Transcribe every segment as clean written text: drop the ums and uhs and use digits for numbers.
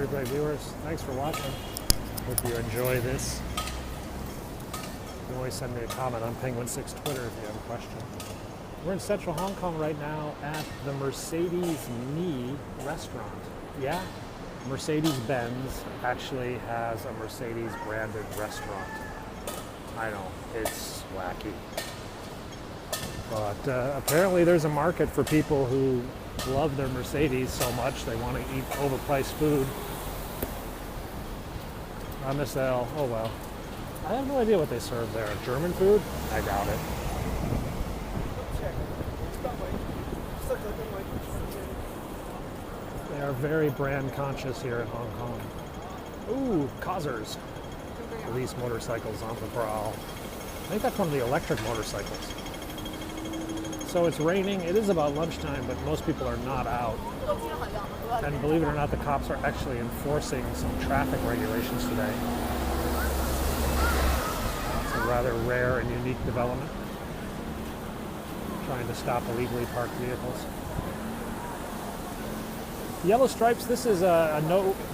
great viewers. Thanks for watching. Hope you enjoy this. You can always send me a comment on PenguinSix Twitter if you have a question. We're in Central Hong Kong right now at the Mercedes-Me restaurant. Yeah, Mercedes-Benz actually has a Mercedes-branded restaurant. I know, it's wacky. But apparently there's a market for people who love their Mercedes so much they want to eat overpriced food. I miss L. Oh well. I have no idea what they serve there. German food? I doubt it. They are very brand conscious here in Hong Kong. Ooh, Causers. Police motorcycles on the prowl. I think that's one of the electric motorcycles. So it's raining. It is about lunchtime, but most people are not out. And believe it or not, the cops are actually enforcing some traffic regulations today. It's a rather rare and unique development. Trying to stop illegally parked vehicles. Yellow stripes, this is a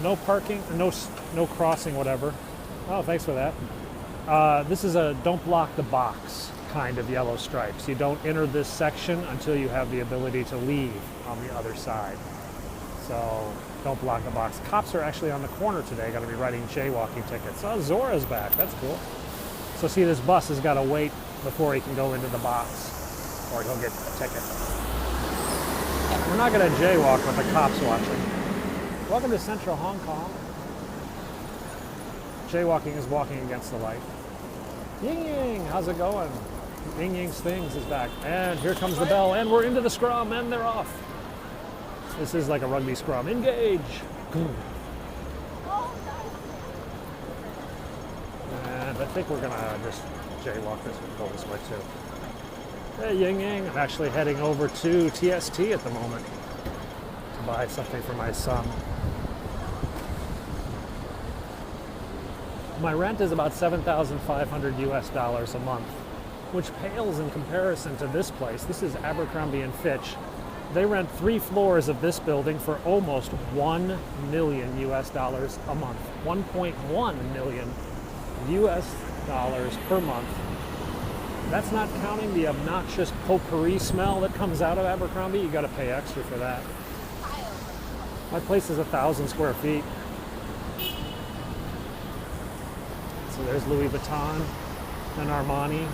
no parking, no crossing, whatever. Oh, thanks for that. This is a don't block the box kind of yellow stripes. You don't enter this section until you have the ability to leave on the other side. So don't block the box. Cops are actually on the corner today, going to be writing jaywalking tickets. Oh, Zora's back. That's cool. So see, this bus has got to wait before he can go into the box, or he'll get a ticket. We're not going to jaywalk with the cops watching. Welcome to Central Hong Kong. Jaywalking is walking against the light. Ying Ying, how's it going? Ying Ying's Things is back. And here comes the bell, and we're into the scrum, and they're off. This is like a rugby scrum. Engage! And I think we're gonna just jaywalk this and go this way too. Hey Ying Ying, I'm actually heading over to TST at the moment to buy something for my son. My rent is about $7,500 US a month, which pales in comparison to this place. This is Abercrombie and Fitch. They rent 3 floors of this building for almost $1 million US a month. 1.1 million US dollars per month. That's not counting the obnoxious potpourri smell that comes out of Abercrombie. You got to pay extra for that. My place is 1,000 square feet. So there's Louis Vuitton and Armani.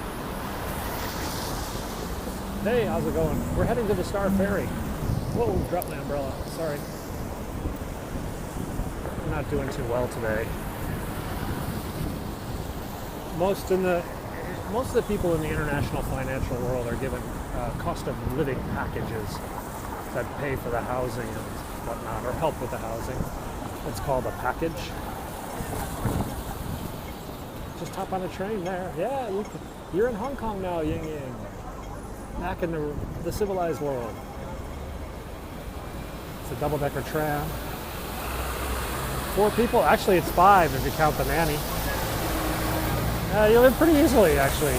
Hey, how's it going? We're heading to the Star Ferry. Whoa, dropped my umbrella. Sorry. I'm not doing too well today. Most of the people in the international financial world are given cost of living packages that pay for the housing and whatnot, or help with the housing. It's called a package. Just hop on a train there. Yeah, you're in Hong Kong now, Ying Ying. Back in the civilized world. It's a double-decker tram. 4 people. Actually, it's 5 if you count the nanny. You live pretty easily, actually.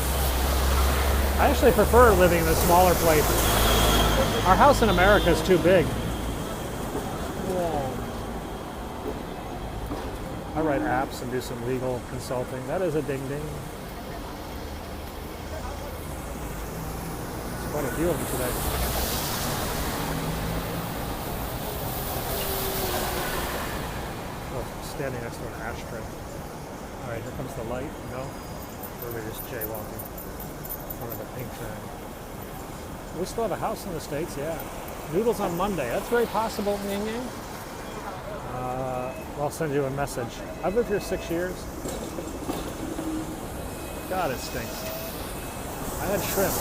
I actually prefer living in the smaller places. Our house in America is too big. I write apps and do some legal consulting. That is a ding-ding. There's quite a few of them today. Oh, standing next to an ashtray. All right, here comes the light. No, we're just jaywalking. One of the pink thing. We still have a house in the States, yeah. Noodles on Monday. That's very possible, Ying Ying. I'll send you a message. I've lived here 6 years. God, it stinks. I had shrimp.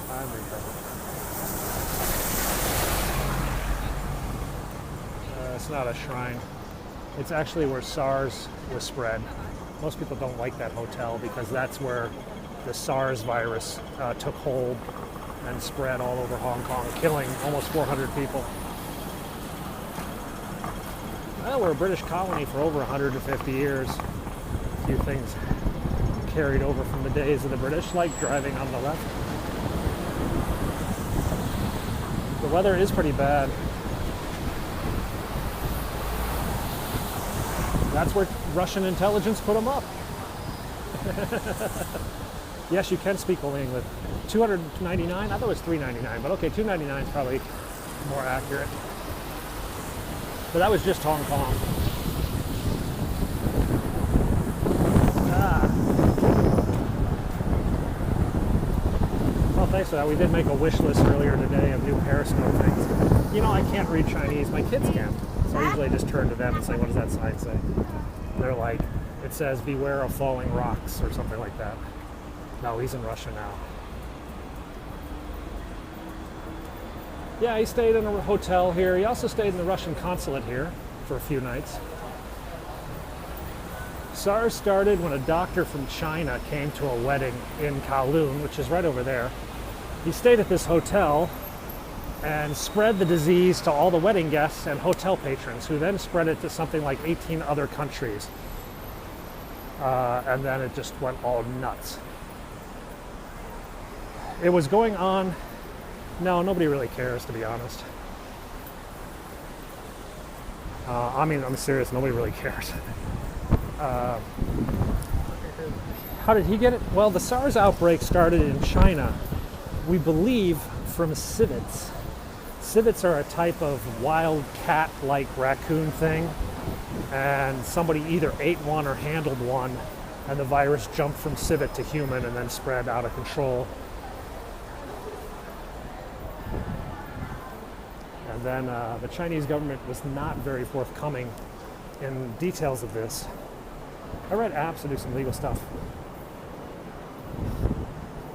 I'm recovering. It's not a shrine. It's actually where SARS was spread. Most people don't like that hotel because that's where the SARS virus took hold and spread all over Hong Kong, killing almost 400 people. Well, we're a British colony for over 150 years. A few things carried over from the days of the British, like driving on the left. The weather is pretty bad. That's where Russian intelligence put them up. Yes, you can speak only English. $299? I thought it was $399, but okay, $299 is probably more accurate. But that was just Hong Kong. Well, thanks for that. We did make a wish list earlier today of new Periscope things. You know, I can't read Chinese. My kids can. So I usually just turn to them and say, what does that sign say? And they're like, it says, beware of falling rocks or something like that. No, he's in Russia now. Yeah, he stayed in a hotel here. He also stayed in the Russian consulate here for a few nights. SARS started when a doctor from China came to a wedding in Kowloon, which is right over there. He stayed at this hotel and spread the disease to all the wedding guests and hotel patrons, who then spread it to something like 18 other countries. And then it just went all nuts. It was going on. No, nobody really cares, to be honest. I mean, I'm serious, nobody really cares. How did he get it? Well, the SARS outbreak started in China, we believe, from civets. Civets are a type of wild cat-like raccoon thing, and somebody either ate one or handled one, and the virus jumped from civet to human and then spread out of control. And then the Chinese government was not very forthcoming in details of this. I read apps to do some legal stuff.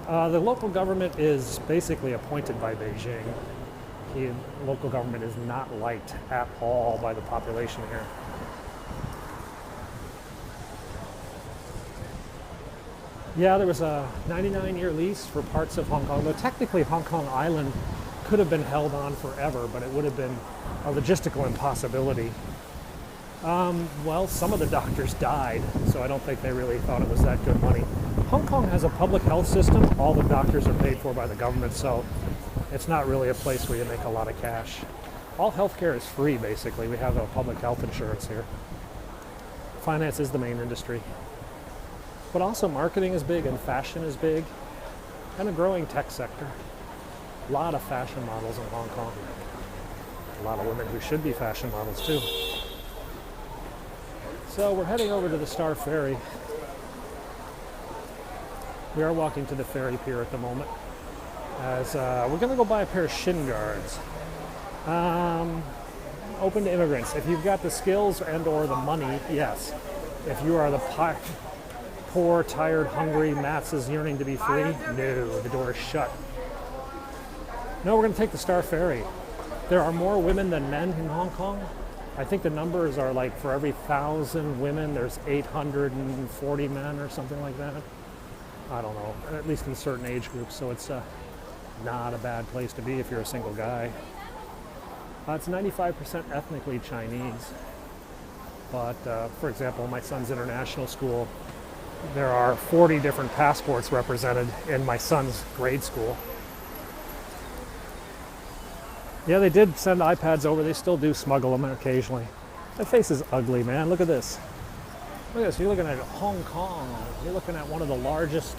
The local government is basically appointed by Beijing. The local government is not liked at all by the population here. Yeah, there was a 99-year lease for parts of Hong Kong, though technically Hong Kong Island could have been held on forever, but it would have been a logistical impossibility. Well, some of the doctors died, so I don't think they really thought it was that good money. Hong Kong has a public health system. All the doctors are paid for by the government, so it's not really a place where you make a lot of cash. All healthcare is free, basically. We have a public health insurance here. Finance is the main industry. But also marketing is big, and fashion is big, and a growing tech sector. A lot of fashion models in Hong Kong. A lot of women who should be fashion models, too. So we're heading over to the Star Ferry. We are walking to the ferry pier at the moment, as we're going to go buy a pair of shin guards. Open to immigrants. If you've got the skills and or the money, yes. If you are the poor, tired, hungry masses yearning to be free, no, the door is shut. No, we're going to take the Star Ferry. There are more women than men in Hong Kong. I think the numbers are like for every 1,000 women, there's 840 men or something like that. I don't know, at least in certain age groups, so it's not a bad place to be if you're a single guy. It's 95% ethnically Chinese, but for example, my son's international school, there are 40 different passports represented in my son's grade school. Yeah, they did send iPads over. They still do smuggle them occasionally. That face is ugly, man. Look at this. Look at this. You're looking at Hong Kong. You're looking at one of the largest,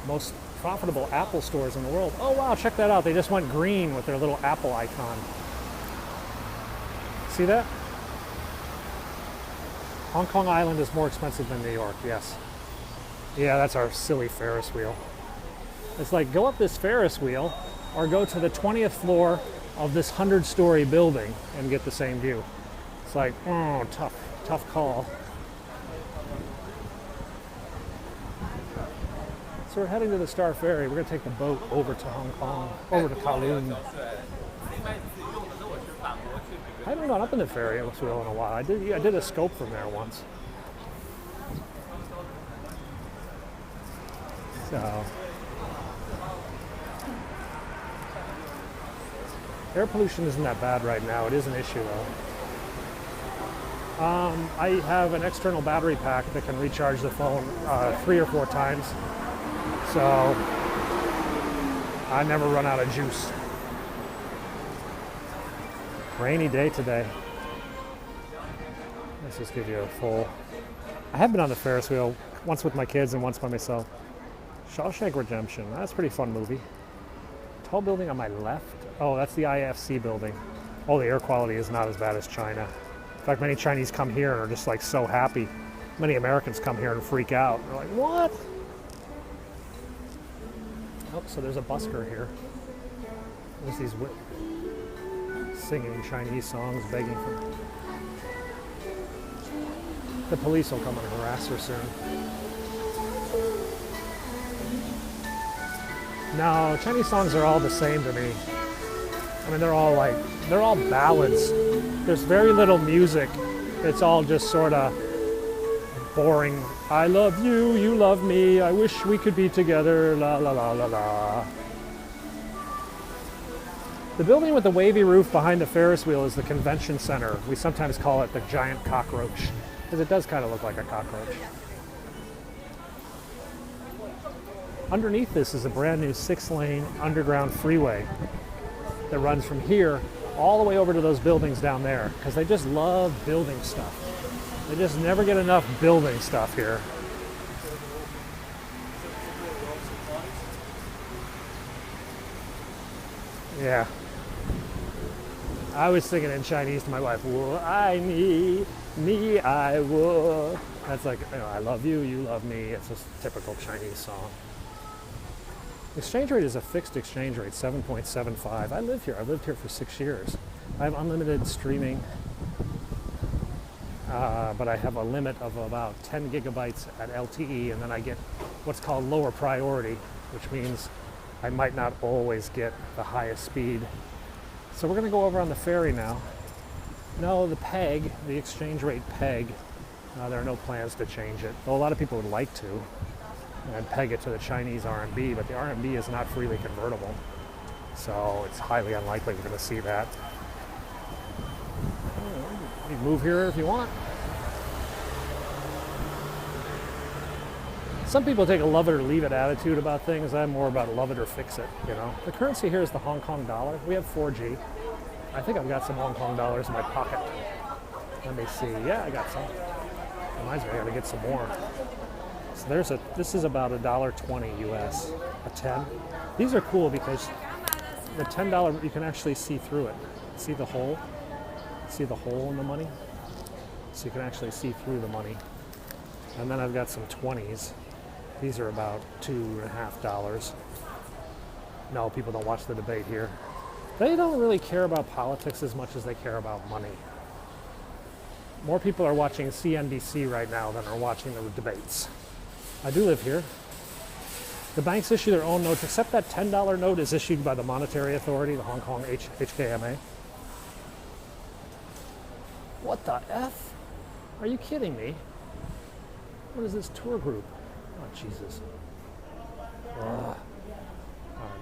most profitable Apple stores in the world. Oh, wow. Check that out. They just went green with their little Apple icon. See that? Hong Kong Island is more expensive than New York, yes. Yeah, that's our silly Ferris wheel. It's like, go up this Ferris wheel or go to the 20th floor of this 100-story building and get the same view. It's like, oh, tough call. So we're heading to the Star Ferry. We're going to take the boat over to Hong Kong, over to Kowloon. I haven't gone up in the ferry wheel in a while. I did a scope from there once. So air pollution isn't that bad right now. It is an issue, though. I have an external battery pack that can recharge the phone 3 or 4 times. So I never run out of juice. Rainy day today. Let's just give you a full. I have been on the Ferris wheel once with my kids and once by myself. Shawshank Redemption. That's a pretty fun movie. Tall building on my left. Oh, that's the IFC building. Oh, the air quality is not as bad as China. In fact, many Chinese come here and are just like so happy. Many Americans come here and freak out. They're like, what? Oh, so there's a busker here. There's these singing Chinese songs, begging for. The police will come and harass her soon. No, Chinese songs are all the same to me. I mean, they're all ballads. There's very little music. It's all just sort of boring. I love you, you love me, I wish we could be together, la la la la la. The building with the wavy roof behind the Ferris wheel is the convention center. We sometimes call it the giant cockroach, because it does kind of look like a cockroach. Underneath this is a brand new 6-lane underground freeway that runs from here all the way over to those buildings down there, because they just love building stuff. They just never get enough building stuff here. Yeah. I was singing in Chinese to my wife, "Wo ai ni, ni ai wo." That's like, you know, I love you, you love me. It's a typical Chinese song. Exchange rate is a fixed exchange rate, 7.75. I live here. I've lived here for 6 years. I have unlimited streaming, but I have a limit of about 10 gigabytes at LTE, and then I get what's called lower priority, which means I might not always get the highest speed. So we're going to go over on the ferry now. No, the peg, the exchange rate peg, there are no plans to change it, though a lot of people would like to, and peg it to the Chinese RMB, but the RMB is not freely convertible, so it's highly unlikely we're going to see that. You can move here if you want. Some people take a love it or leave it attitude about things. I'm more about love it or fix it, you know. The currency here is the Hong Kong dollar. We have 4G. I think I've got some Hong Kong dollars in my pocket. Let me see. Yeah, I got some. Reminds me, I gotta get some more. So this is about $1.20 US, a 10. These are cool because the $10, you can actually see through it. See the hole? See the hole in the money? So you can actually see through the money. And then I've got some 20s. These are about $2.50. No, people don't watch the debate here. They don't really care about politics as much as they care about money. More people are watching CNBC right now than are watching the debates. I do live here. The banks issue their own notes, except that $10 note is issued by the Monetary Authority, the Hong Kong HKMA. What the F? Are you kidding me? What is this tour group? Oh, Jesus. All right,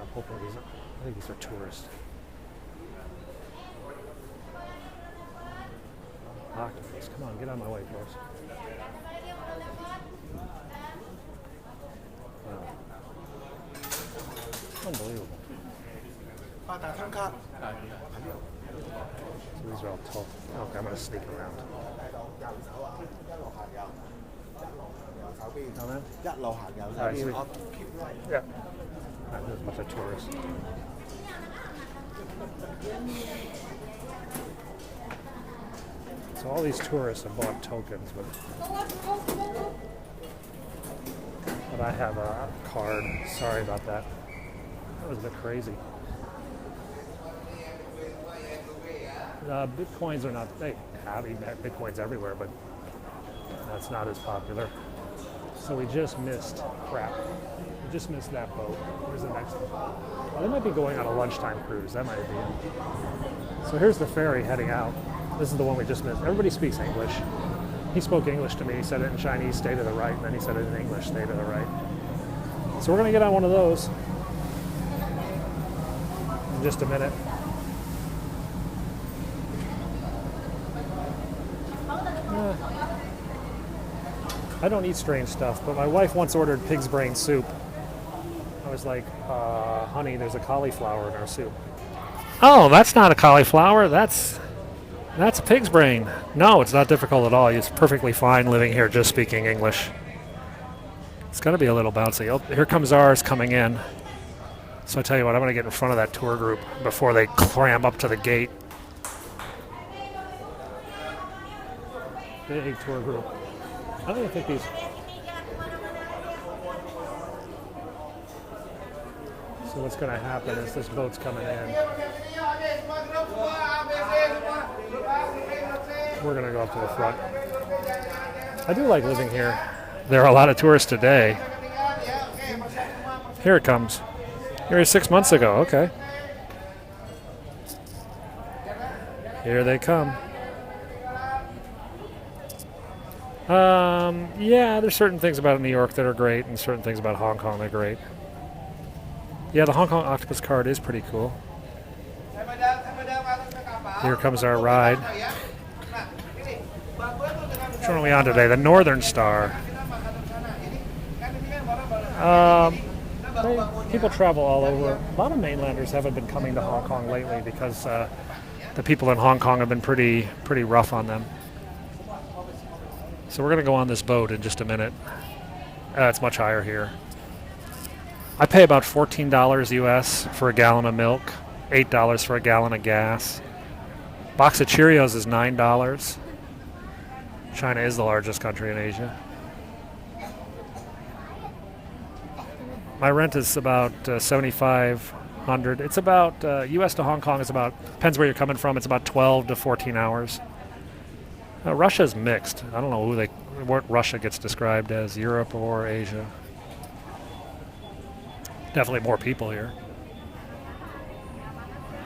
I'm hoping I think these are tourists. Octopus, come on, get out of my way, folks. Wow. Unbelievable. So these are all tall. Okay, I'm going to sneak around. Yeah. There's a bunch of tourists. So all these tourists have bought tokens, but I have a card. Sorry about that. That was a bit crazy. Bitcoins are not, they have Bitcoins everywhere, but that's not as popular. So we just missed, we just missed that boat. Where's the next one? Well, they might be going on a lunchtime cruise. That might be it. So here's the ferry heading out. This is the one we just missed. Everybody speaks English. He spoke English to me. He said it in Chinese, stay to the right, and then he said it in English, stay to the right. So we're going to get on one of those in just a minute. I don't eat strange stuff, but my wife once ordered pig's brain soup. I was like, honey, there's a cauliflower in our soup. Oh, that's not a cauliflower. That's That's a pig's brain. No, it's not difficult at all. It's perfectly fine living here just speaking English. It's going to be a little bouncy. Oh, here comes ours coming in. So I tell you what, I'm going to get in front of that tour group before they cram up to the gate. Big tour group. I don't even think these... So what's going to happen is this boat's coming in. We're going to go up to the front. I do like living here. There are a lot of tourists today. Here it comes. Here is 6 months ago. Okay. Here they come. Yeah, there's certain things about New York that are great and certain things about Hong Kong that are great. Yeah, the Hong Kong octopus card is pretty cool. Here comes our ride. Which one are we on today? The Northern Star. People travel all over. A lot of mainlanders haven't been coming to Hong Kong lately because the people in Hong Kong have been pretty rough on them. So we're going to go on this boat in just a minute. It's much higher here. I pay about $14 US for a gallon of milk, $8 for a gallon of gas. Box of Cheerios is $9. China is the largest country in Asia. My rent is about $7,500. It's about US to Hong Kong is about, depends where you're coming from, it's about 12 to 14 hours. Russia's mixed. I don't know what Russia gets described as, Europe or Asia. Definitely more people here.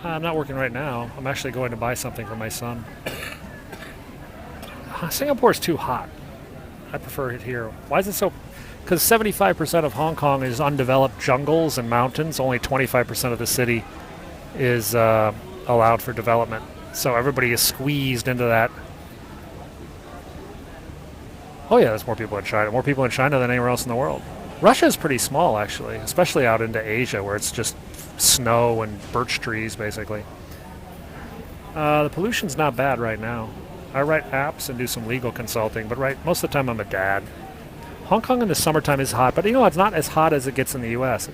I'm not working right now. I'm actually going to buy something for my son. Singapore's too hot. I prefer it here. Why is it so? Because 75% of Hong Kong is undeveloped jungles and mountains. Only 25% of the city is allowed for development. So everybody is squeezed into that. Oh yeah, there's more people in China. More people in China than anywhere else in the world. Russia is pretty small, actually, especially out into Asia, where it's just snow and birch trees, basically. The pollution's not bad right now. I write apps and do some legal consulting, but most of the time I'm a dad. Hong Kong in the summertime is hot, but it's not as hot as it gets in the U.S.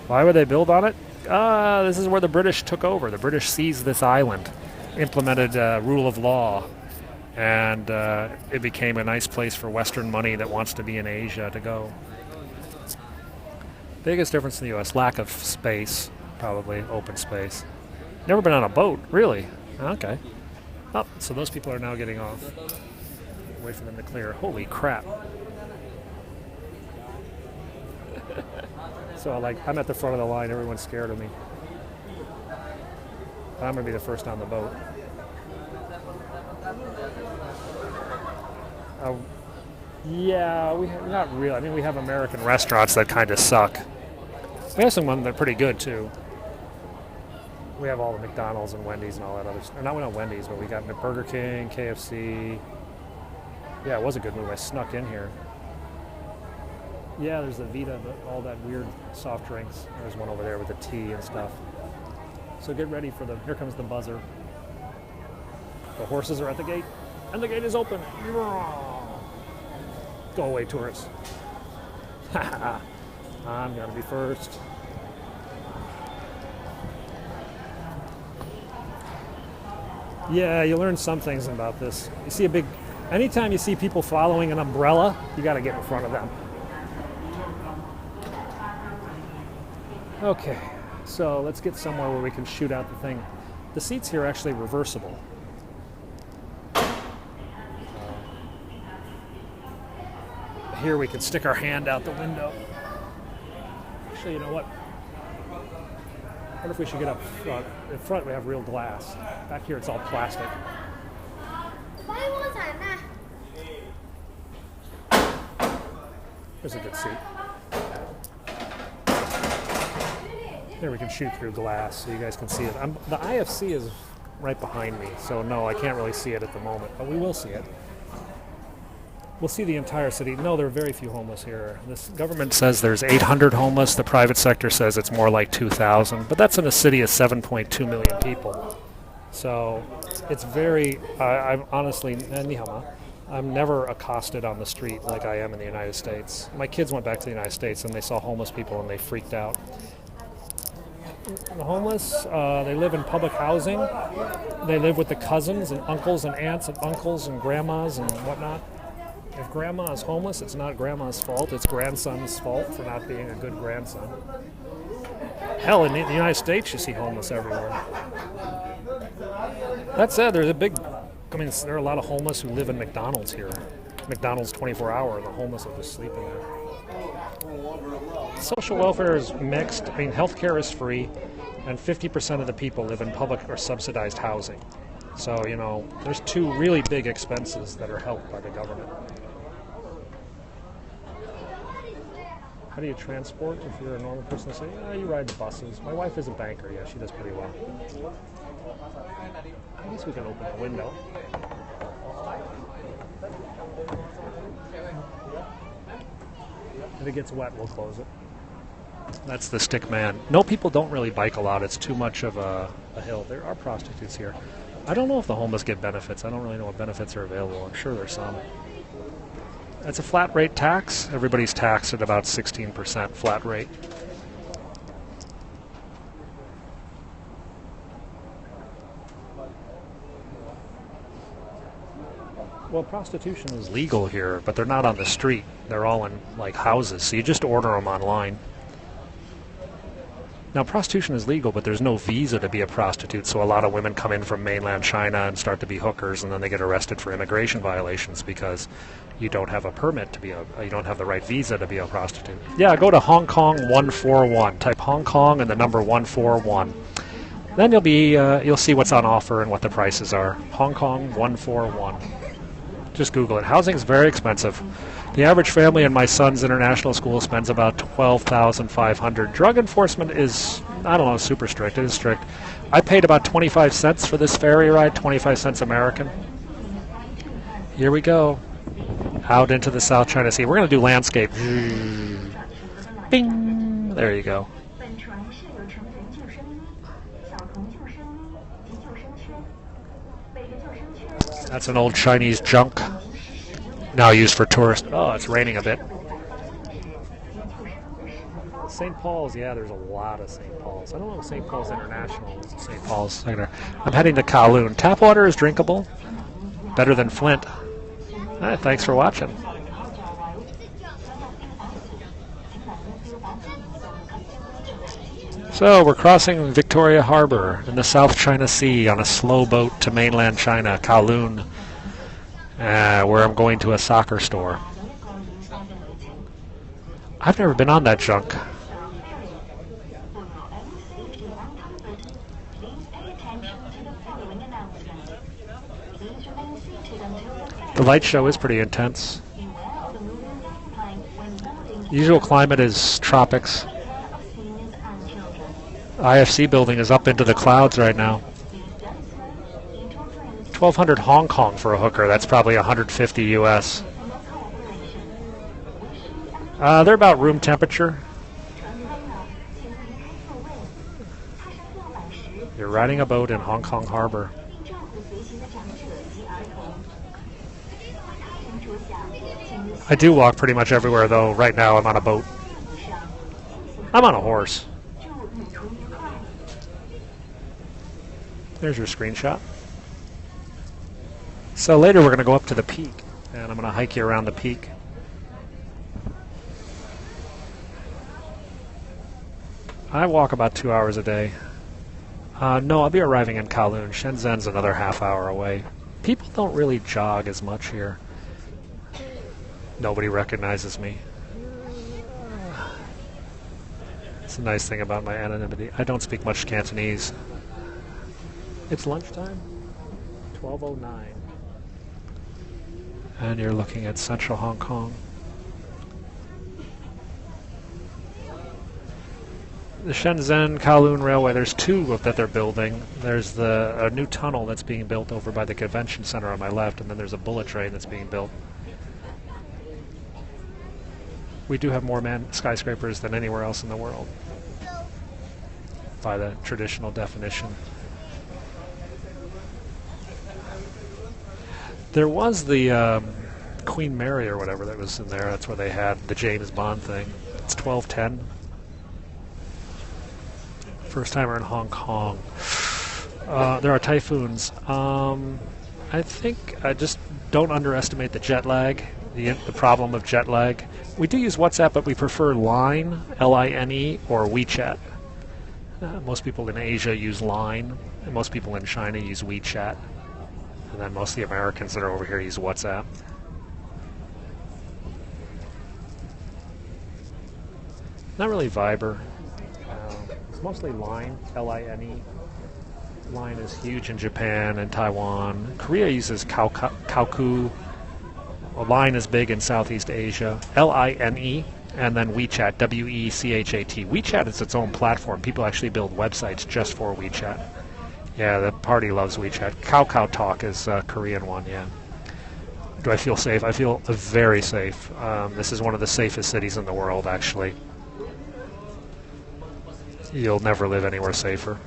Why would they build on it? This is where the British took over. The British seized this island, implemented rule of law, and it became a nice place for Western money that wants to be in Asia to go. Biggest difference in the U.S., lack of space, probably, open space. Never been on a boat, really? Okay. Oh, so those people are now getting off. Wait for them to clear. Holy crap. So, I'm at the front of the line. Everyone's scared of me. I'm going to be the first on the boat. Yeah, not really. I mean, we have American restaurants that kind of suck. We have some that are pretty good, too. We have all the McDonald's and Wendy's and all that other stuff. Not Wendy's, but we got Burger King, KFC. Yeah, it was a good move. I snuck in here. Yeah, there's the Vita, all that weird soft drinks. There's one over there with the tea and stuff. So get ready for here comes the buzzer. The horses are at the gate, and the gate is open. Go away, tourists. I'm going to be first. Yeah, you learn some things about this. You see anytime you see people following an umbrella, you got to get in front of them. Okay, so let's get somewhere where we can shoot out the thing. The seats here are actually reversible. Here we can stick our hand out the window. Actually, you know what? I wonder if we should get up front. In front, we have real glass. Back here, it's all plastic. There's a good seat. There, we can shoot through glass so you guys can see it. The IFC is right behind me, so no, I can't really see it at the moment, but we will see it. We'll see the entire city. No, there are very few homeless here. This government says there's 800 homeless. The private sector says it's more like 2,000. But that's in a city of 7.2 million people. So it's very, I'm honestly, ni hao ma. I'm never accosted on the street like I am in the United States. My kids went back to the United States and they saw homeless people and they freaked out. The homeless, they live in public housing. They live with the cousins and uncles and aunts and uncles and grandmas and whatnot. If grandma is homeless, it's not grandma's fault. It's grandson's fault for not being a good grandson. Hell, in the United States, you see homeless everywhere. That said, there's a big, there are a lot of homeless who live in McDonald's here. McDonald's 24-hour, and the homeless are just sleeping there. Social welfare is mixed. Healthcare is free, and 50% of the people live in public or subsidized housing. So, there's two really big expenses that are helped by the government. How do you transport if you're a normal person? Say, you ride the buses. My wife is a banker. Yeah, she does pretty well. I guess we can open the window. If it gets wet, we'll close it. That's the stick man. No, people don't really bike a lot. It's too much of a hill. There are prostitutes here. I don't know if the homeless get benefits. I don't really know what benefits are available. I'm sure there's some. It's a flat rate tax. Everybody's taxed at about 16% flat rate. Well, prostitution is legal here, but they're not on the street. They're all in houses, so you just order them online. Now, prostitution is legal, but there's no visa to be a prostitute, so a lot of women come in from mainland China and start to be hookers, and then they get arrested for immigration violations because you don't have a permit to be you don't have the right visa to be a prostitute. Yeah, go to Hong Kong 141. Type Hong Kong and the number 141. Then you'll see what's on offer and what the prices are. Hong Kong 141. Just Google it. Housing is very expensive. The average family in my son's international school spends about $12,500. Drug enforcement is, super strict. It is strict. I paid about 25 cents for this ferry ride, 25 cents American. Here we go. Out into the South China Sea. We're going to do landscape. Bing! There you go. That's an old Chinese junk, now used for tourists. Oh, it's raining a bit. St. Paul's, yeah, there's a lot of St. Paul's. I don't know if St. Paul's International is St. Paul's. I'm heading to Kowloon. Tap water is drinkable. Better than Flint. Thanks for watching. So we're crossing Victoria Harbor in the South China Sea on a slow boat to mainland China, Kowloon, where I'm going to a soccer store. I've never been on that junk. The light show is pretty intense. Usual climate is tropics. IFC building is up into the clouds right now. 1,200 Hong Kong for a hooker. That's probably 150 US. They're about room temperature. You're riding a boat in Hong Kong Harbor. I do walk pretty much everywhere, though. Right now I'm on a boat. I'm on a horse. There's your screenshot. So later we're going to go up to the peak, and I'm going to hike you around the peak. I walk about 2 hours a day. No, I'll be arriving in Kowloon. Shenzhen's another half hour away. People don't really jog as much here. Nobody recognizes me. It's a nice thing about my anonymity. I don't speak much Cantonese. It's lunchtime, 12:09. And you're looking at Central Hong Kong. The Shenzhen Kowloon Railway, there's two that they're building. There's a new tunnel that's being built over by the convention center on my left, and then there's a bullet train that's being built. We do have more skyscrapers than anywhere else in the world, by the traditional definition. There was the Queen Mary or whatever that was in there. That's where they had the James Bond thing. It's 12:10. First timer in Hong Kong. There are typhoons. I think I just don't underestimate the jet lag, the problem of jet lag. We do use WhatsApp, but we prefer Line, Line, or WeChat. Most people in Asia use Line, and most people in China use WeChat. And then most of the Americans that are over here use WhatsApp. Not really Viber. It's mostly Line, Line. Line is huge in Japan and Taiwan. Korea uses Kaoku. Well, Line is big in Southeast Asia. Line, and then WeChat, WeChat. WeChat is its own platform. People actually build websites just for WeChat. Yeah, the party loves WeChat. Kakao Talk is a Korean one, yeah. Do I feel safe? I feel very safe. This is one of the safest cities in the world, actually. You'll never live anywhere safer.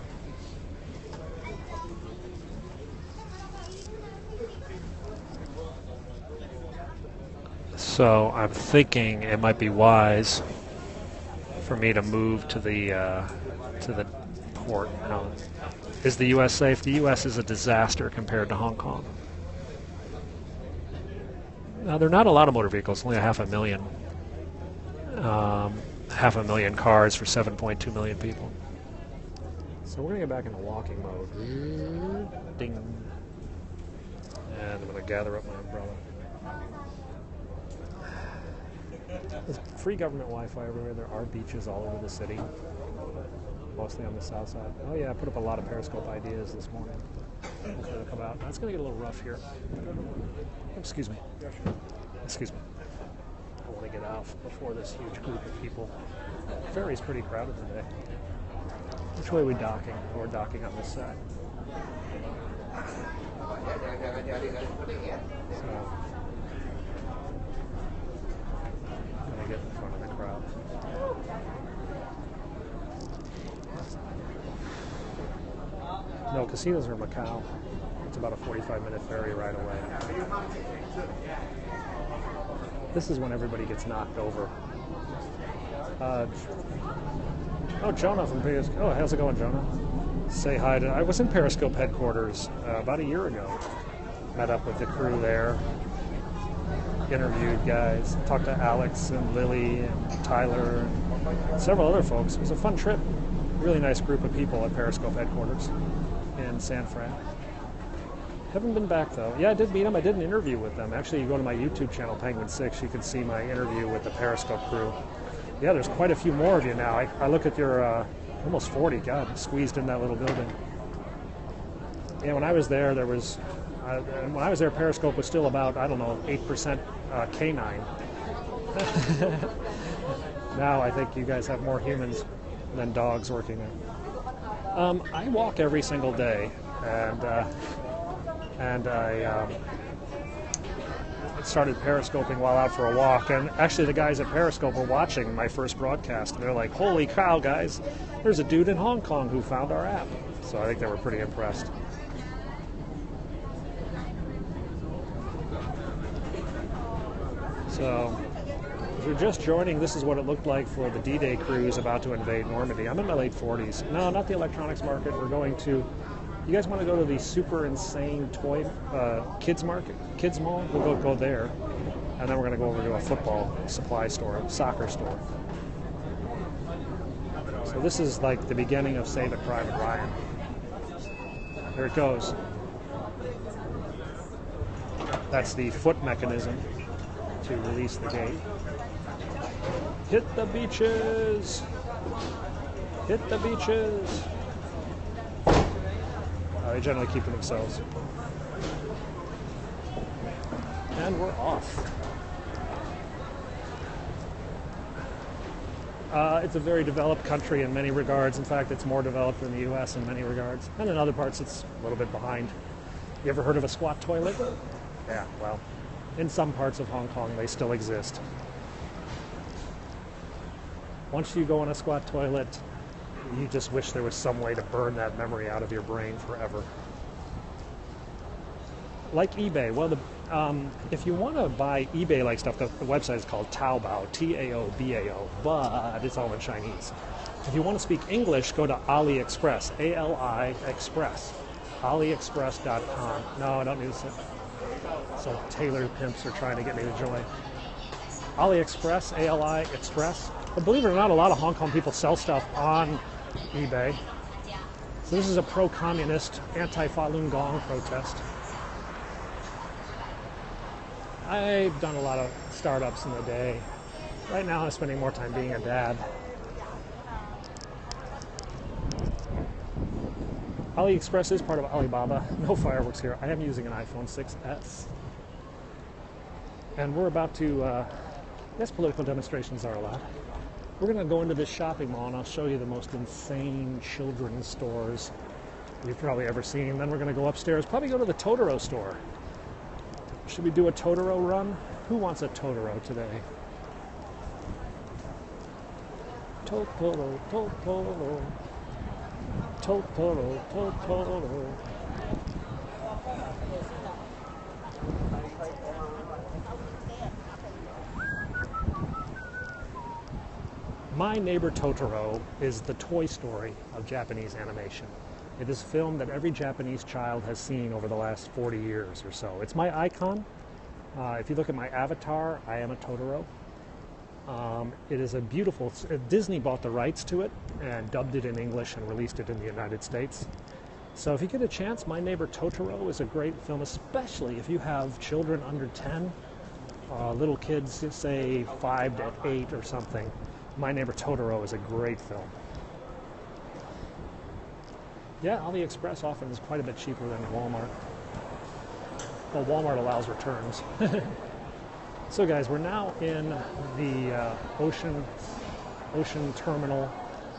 So I'm thinking it might be wise for me to move to the port. Now, is the U.S. safe? The U.S. is a disaster compared to Hong Kong. Now, there are not a lot of motor vehicles, only 500,000. 500,000 cars for 7.2 million people. So we're going to get back into walking mode. Ding. And I'm going to gather up my umbrella. There's free government Wi-Fi everywhere. There are beaches all over the city, mostly on the south side. Oh yeah, I put up a lot of Periscope ideas this morning. Hopefully they'll come out. Now, it's going to get a little rough here. Excuse me. Excuse me. I want to get out before this huge group of people. The ferry's pretty crowded today. Which way are we docking? We're docking on this side. So, get in front of the crowd. No, casinos are in Macau. It's about a 45-minute ferry ride away. This is when everybody gets knocked over. Oh, Jonah from Periscope. Oh, how's it going, Jonah? Say hi to... I was in Periscope headquarters about a year ago. Met up with the crew there. Interviewed guys, talked to Alex and Lily and Tyler and several other folks. It was a fun trip. Really nice group of people at Periscope headquarters in San Fran. Haven't been back though. Yeah, I did meet them. I did an interview with them. Actually, you go to my YouTube channel, PenguinSix, you can see my interview with the Periscope crew. Yeah, there's quite a few more of you now. I look at your almost 40. God, squeezed in that little building. Yeah, when I was there, there was... when I was there, Periscope was still about, 8% canine. Now I think you guys have more humans than dogs working there. I walk every single day, and I started Periscoping while out for a walk. And actually, the guys at Periscope were watching my first broadcast. And they're like, "Holy cow, guys! There's a dude in Hong Kong who found our app." So I think they were pretty impressed. So, if you're just joining, this is what it looked like for the D-Day cruise about to invade Normandy. I'm in my late 40s. No, not the electronics market. We're going to... You guys want to go to the super insane toy kids market, kids mall? We'll go there. And then we're going to go over to a football supply store, soccer store. So this is like the beginning of Save It Private Ryan. There it goes. That's the foot mechanism to release the gate. Hit the beaches! Hit the beaches! They generally keep to themselves. And we're off. It's a very developed country in many regards. In fact, it's more developed than the U.S. in many regards. And in other parts, it's a little bit behind. You ever heard of a squat toilet? Yeah, well, in some parts of Hong Kong, they still exist. Once you go in a squat toilet, you just wish there was some way to burn that memory out of your brain forever. Like eBay. Well, If you want to buy eBay-like stuff, the website is called Taobao, Taobao, but it's all in Chinese. If you want to speak English, go to AliExpress, A-L-I Express, AliExpress.com. No, I don't need to say. So Taylor pimps are trying to get me to join. AliExpress, A-L-I Express. But believe it or not, a lot of Hong Kong people sell stuff on eBay. So this is a pro-communist, anti-Falun Gong protest. I've done a lot of startups in the day. Right now I'm spending more time being a dad. AliExpress is part of Alibaba. No fireworks here. I am using an iPhone 6s. And we're about to, yes, political demonstrations are allowed. We're going to go into this shopping mall and I'll show you the most insane children's stores you've probably ever seen. Then we're going to go upstairs, probably go to the Totoro store. Should we do a Totoro run? Who wants a Totoro today? Totoro, Totoro, Totoro, Totoro. My Neighbor Totoro is the Toy Story of Japanese animation. It is a film that every Japanese child has seen over the last 40 years or so. It's my icon. If you look at my avatar, I am a Totoro. It is a beautiful, Disney bought the rights to it and dubbed it in English and released it in the United States. So if you get a chance, My Neighbor Totoro is a great film, especially if you have children under 10, little kids, say 5 to 8 or something. My Neighbor Totoro is a great film. Yeah, AliExpress often is quite a bit cheaper than Walmart. Well, Walmart allows returns. So guys, we're now in the Ocean Terminal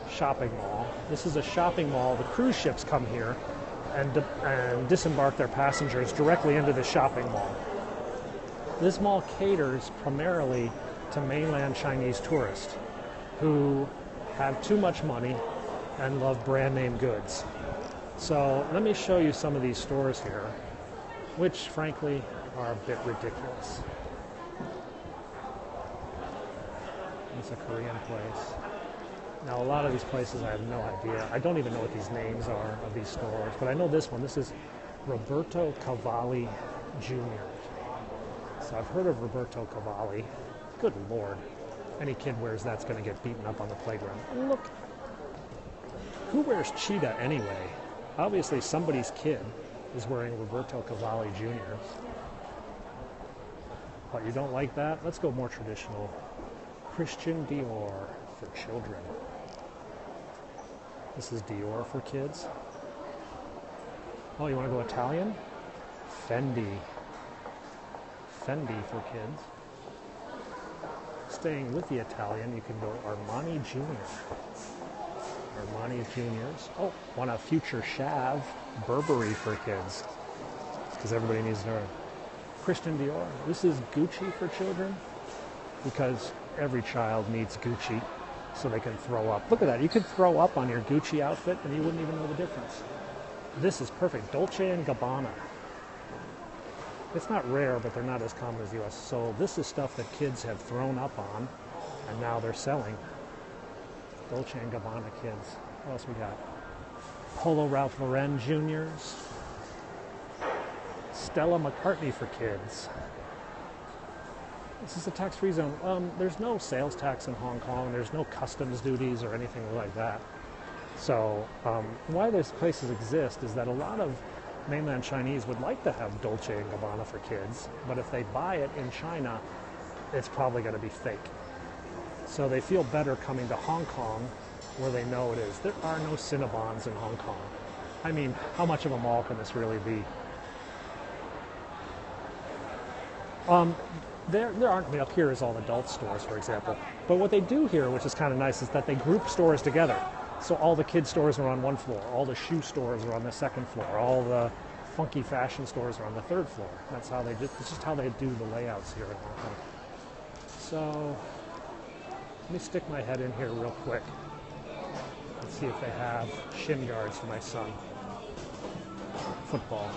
shopping mall. This is a shopping mall. The cruise ships come here and disembark their passengers directly into the shopping mall. This mall caters primarily to mainland Chinese tourists who have too much money and love brand name goods. So let me show you some of these stores here, which frankly are a bit ridiculous. It's a Korean place. Now a lot of these places I have no idea. I don't even know what these names are of these stores, but I know this one. This is Roberto Cavalli Jr. So I've heard of Roberto Cavalli. Good Lord. Any kid wears that's going to get beaten up on the playground. Look. Who wears cheetah anyway? Obviously somebody's kid is wearing Roberto Cavalli Jr. But you don't like that? Let's go more traditional. Christian Dior for children. This is Dior for kids. Oh, you want to go Italian? Fendi. Fendi for kids. Staying with the Italian, you can go Armani Junior. Armani Juniors. Oh, want a future Chav? Burberry for kids. Because everybody needs to know. Christian Dior. This is Gucci for children. Because every child needs Gucci so they can throw up. Look at that. You could throw up on your Gucci outfit and you wouldn't even know the difference. This is perfect. Dolce & Gabbana. It's not rare, but they're not as common as the US. So this is stuff that kids have thrown up on and now they're selling. Dolce & Gabbana kids. What else we got? Polo Ralph Lauren Juniors. Stella McCartney for kids. This is a tax-free zone. There's no sales tax in Hong Kong. There's no customs duties or anything like that. So why these places exist is that a lot of mainland Chinese would like to have Dolce & Gabbana for kids, but if they buy it in China, it's probably going to be fake. So they feel better coming to Hong Kong where they know it is. There are no Cinnabons in Hong Kong. I mean, how much of a mall can this really be? There aren't, up here is all adult stores, for example. But what they do here, which is kind of nice, is that they group stores together. So all the kids stores are on one floor, all the shoe stores are on the second floor, all the funky fashion stores are on the third floor. That's how they do, it's just how they do the layouts here in Hong Kong. So let me stick my head in here real quick. Let's see if they have shin guards for my son. Football.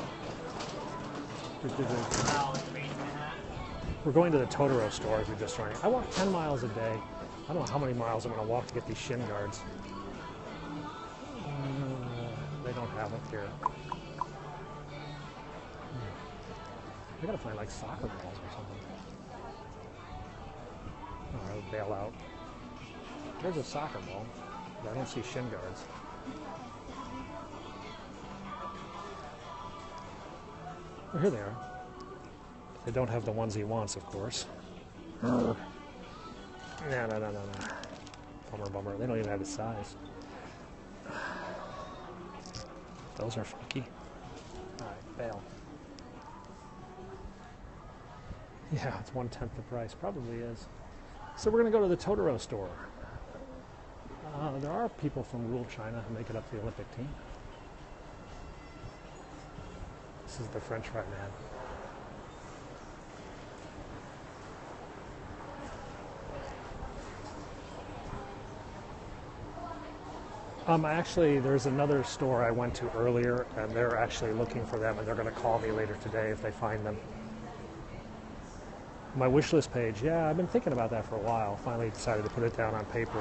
We're going to the Totoro store as we just joined. I walk 10 miles a day. I don't know how many miles I'm going to walk to get these shin guards. They don't have it here. I gotta find like soccer balls or something. Oh, I'll bail out. There's a soccer ball, but I don't see shin guards. Oh, here they are. They don't have the ones he wants, of course. No. Bummer, bummer. They don't even have his size. Those are funky. Alright, bail. Yeah, it's 1/10 the price. Probably is. So we're going to go to the Totoro store. There are people from rural China who make it up to the Olympic team. This is the French fry man. Actually, there's another store I went to earlier, and they're actually looking for them, and they're going to call me later today if they find them. My wish list page, yeah, I've been thinking about that for a while. Finally decided to put it down on paper.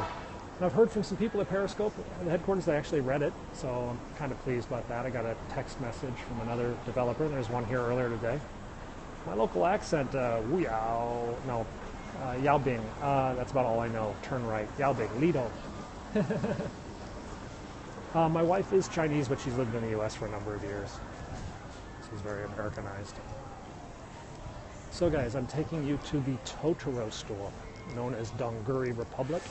And I've heard from some people at Periscope, at the headquarters, they actually read it, so I'm kind of pleased about that. I got a text message from another developer, and there's one here earlier today. My local accent, Yaobing, that's about all I know. Turn right, Yaobing, Lido. My wife is Chinese, but she's lived in the U.S. for a number of years. She's very Americanized. So guys, I'm taking you to the Totoro store, known as Dongguri Republic.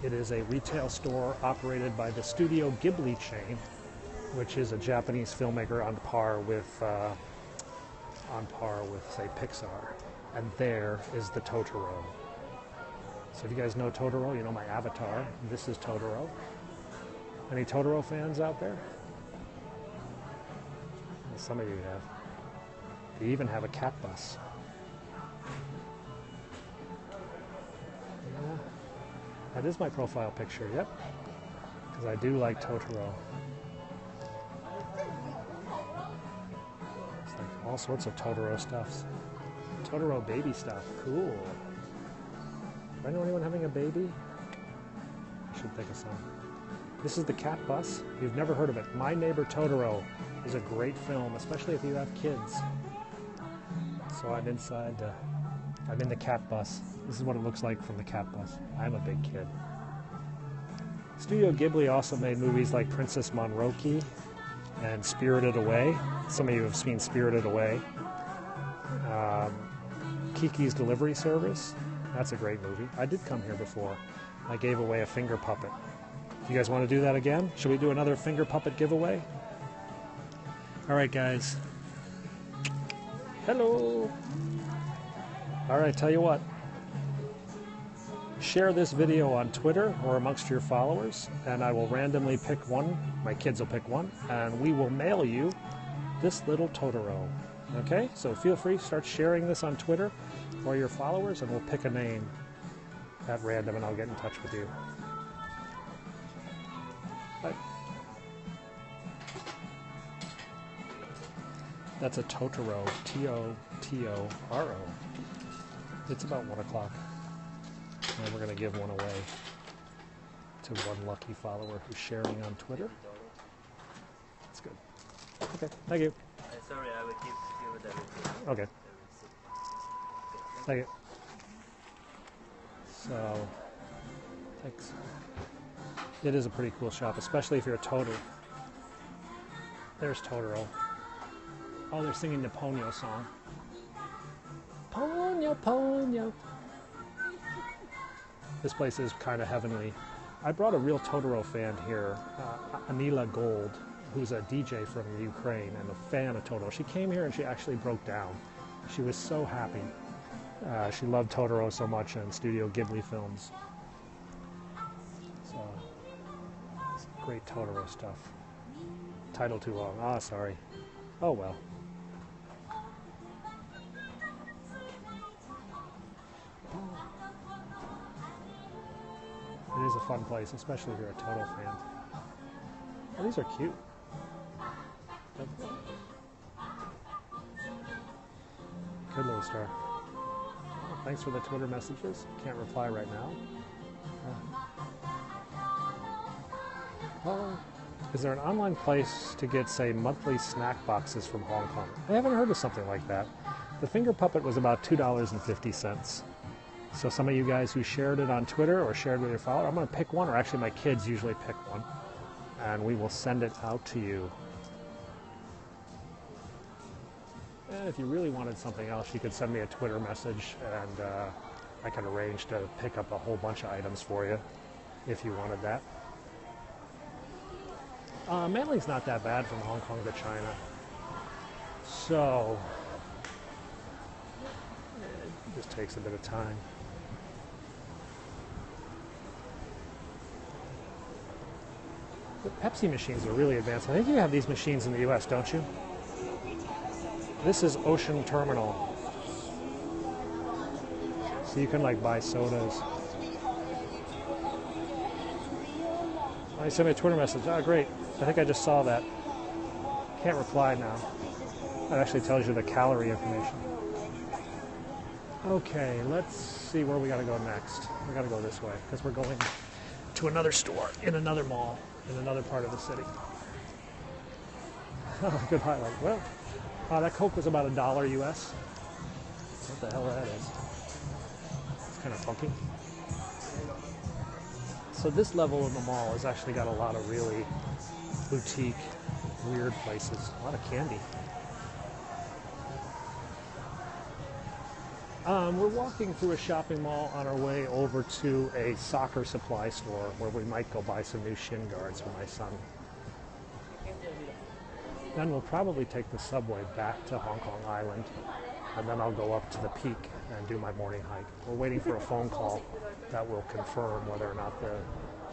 It is a retail store operated by the Studio Ghibli chain, which is a Japanese filmmaker on par with, say, Pixar. And there is the Totoro. So if you guys know Totoro, you know my avatar. This is Totoro. Any Totoro fans out there? Well, some of you have. They even have a cat bus. Yeah, that is my profile picture, yep. Because I do like Totoro. It's like all sorts of Totoro stuffs. Totoro baby stuff, cool. Do I know anyone having a baby? I should think of some. This is the cat bus. If you've never heard of it, My Neighbor Totoro is a great film, especially if you have kids. So I'm inside, I'm in the cat bus. This is what it looks like from the cat bus. I'm a big kid. Studio Ghibli also made movies like Princess Mononoke and Spirited Away. Some of you have seen Spirited Away. Kiki's Delivery Service. That's a great movie. I did come here before. I gave away a finger puppet. You guys want to do that again? Should we do another finger puppet giveaway? All right, guys. Hello. All right, tell you what. Share this video on Twitter or amongst your followers, and I will randomly pick one. My kids will pick one, and we will mail you this little Totoro. Okay? So feel free to start sharing this on Twitter or your followers, and we'll pick a name at random, and I'll get in touch with you. Bye. That's a Totoro, T-O-T-O-R-O. It's about 1 o'clock. And we're going to give one away to one lucky follower who's sharing on Twitter. That's good. Okay, thank you. Sorry, I will give you the receipt. Okay. Thank you. So, thanks. It is a pretty cool shop, especially if you're a Totoro. There's Totoro. Oh, they're singing the Ponyo song. Ponyo, Ponyo. This place is kind of heavenly. I brought a real Totoro fan here, Anila Gold, who's a DJ from Ukraine and a fan of Totoro. She came here and she actually broke down. She was so happy. She loved Totoro so much and Studio Ghibli films. So, it's great Totoro stuff. Title too long. Ah, sorry. Oh well. It is a fun place, especially if you're a Toto fan. Oh, these are cute. Good little star. thanks for the Twitter messages. Can't reply right now. Is there an online place to get, say, monthly snack boxes from Hong Kong? I haven't heard of something like that. The finger puppet was about $2.50. So some of you guys who shared it on Twitter or shared with your follower, I'm going to pick one, or actually my kids usually pick one, and we will send it out to you. And if you really wanted something else, you could send me a Twitter message, and I can arrange to pick up a whole bunch of items for you if you wanted that. Mailing's not that bad from Hong Kong to China. So it just takes a bit of time. The Pepsi machines are really advanced. I think you have these machines in the US, don't you? This is Ocean Terminal. So you can like buy sodas. I sent me a Twitter message. Oh, great. I think I just saw that. Can't reply now. That actually tells you the calorie information. Okay, let's see where we got to go next. We got to go this way because we're going to another store in another mall in another part of the city. Good highlight. Well, that Coke was about $1 US. What the hell that is? It's kind of funky. So this level of the mall has actually got a lot of really boutique, weird places. A lot of candy. We're walking through a shopping mall on our way over to a soccer supply store where we might go buy some new shin guards for my son. Then we'll probably take the subway back to Hong Kong Island, and then I'll go up to the peak and do my morning hike. We're waiting for a phone call that will confirm whether or not the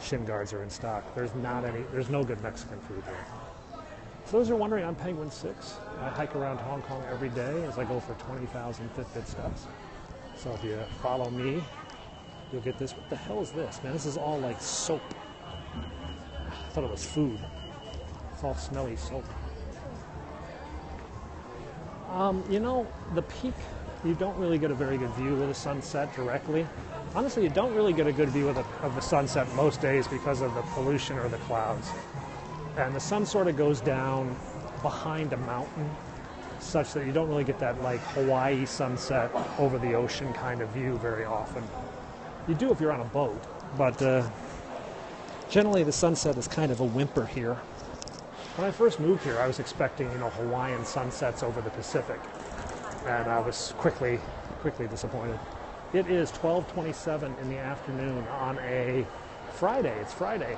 shin guards are in stock. There's no good Mexican food here. For those who are wondering, I'm PenguinSix. I hike around Hong Kong every day as I go for 20,000 Fitbit steps. So if you follow me, you'll get this. What the hell is this, man? This is all like soap. I thought it was food. It's all smelly soap. You know, the peak, you don't really get a very good view of the sunset directly. Honestly, you don't really get a good view of the sunset most days because of the pollution or the clouds. And the sun sort of goes down behind a mountain such that you don't really get that like Hawaii sunset over the ocean kind of view very often. You do if you're on a boat, but generally the sunset is kind of a whimper here. When I first moved here, I was expecting, Hawaiian sunsets over the Pacific, and I was quickly disappointed. It is 12:27 in the afternoon on a Friday. It's Friday.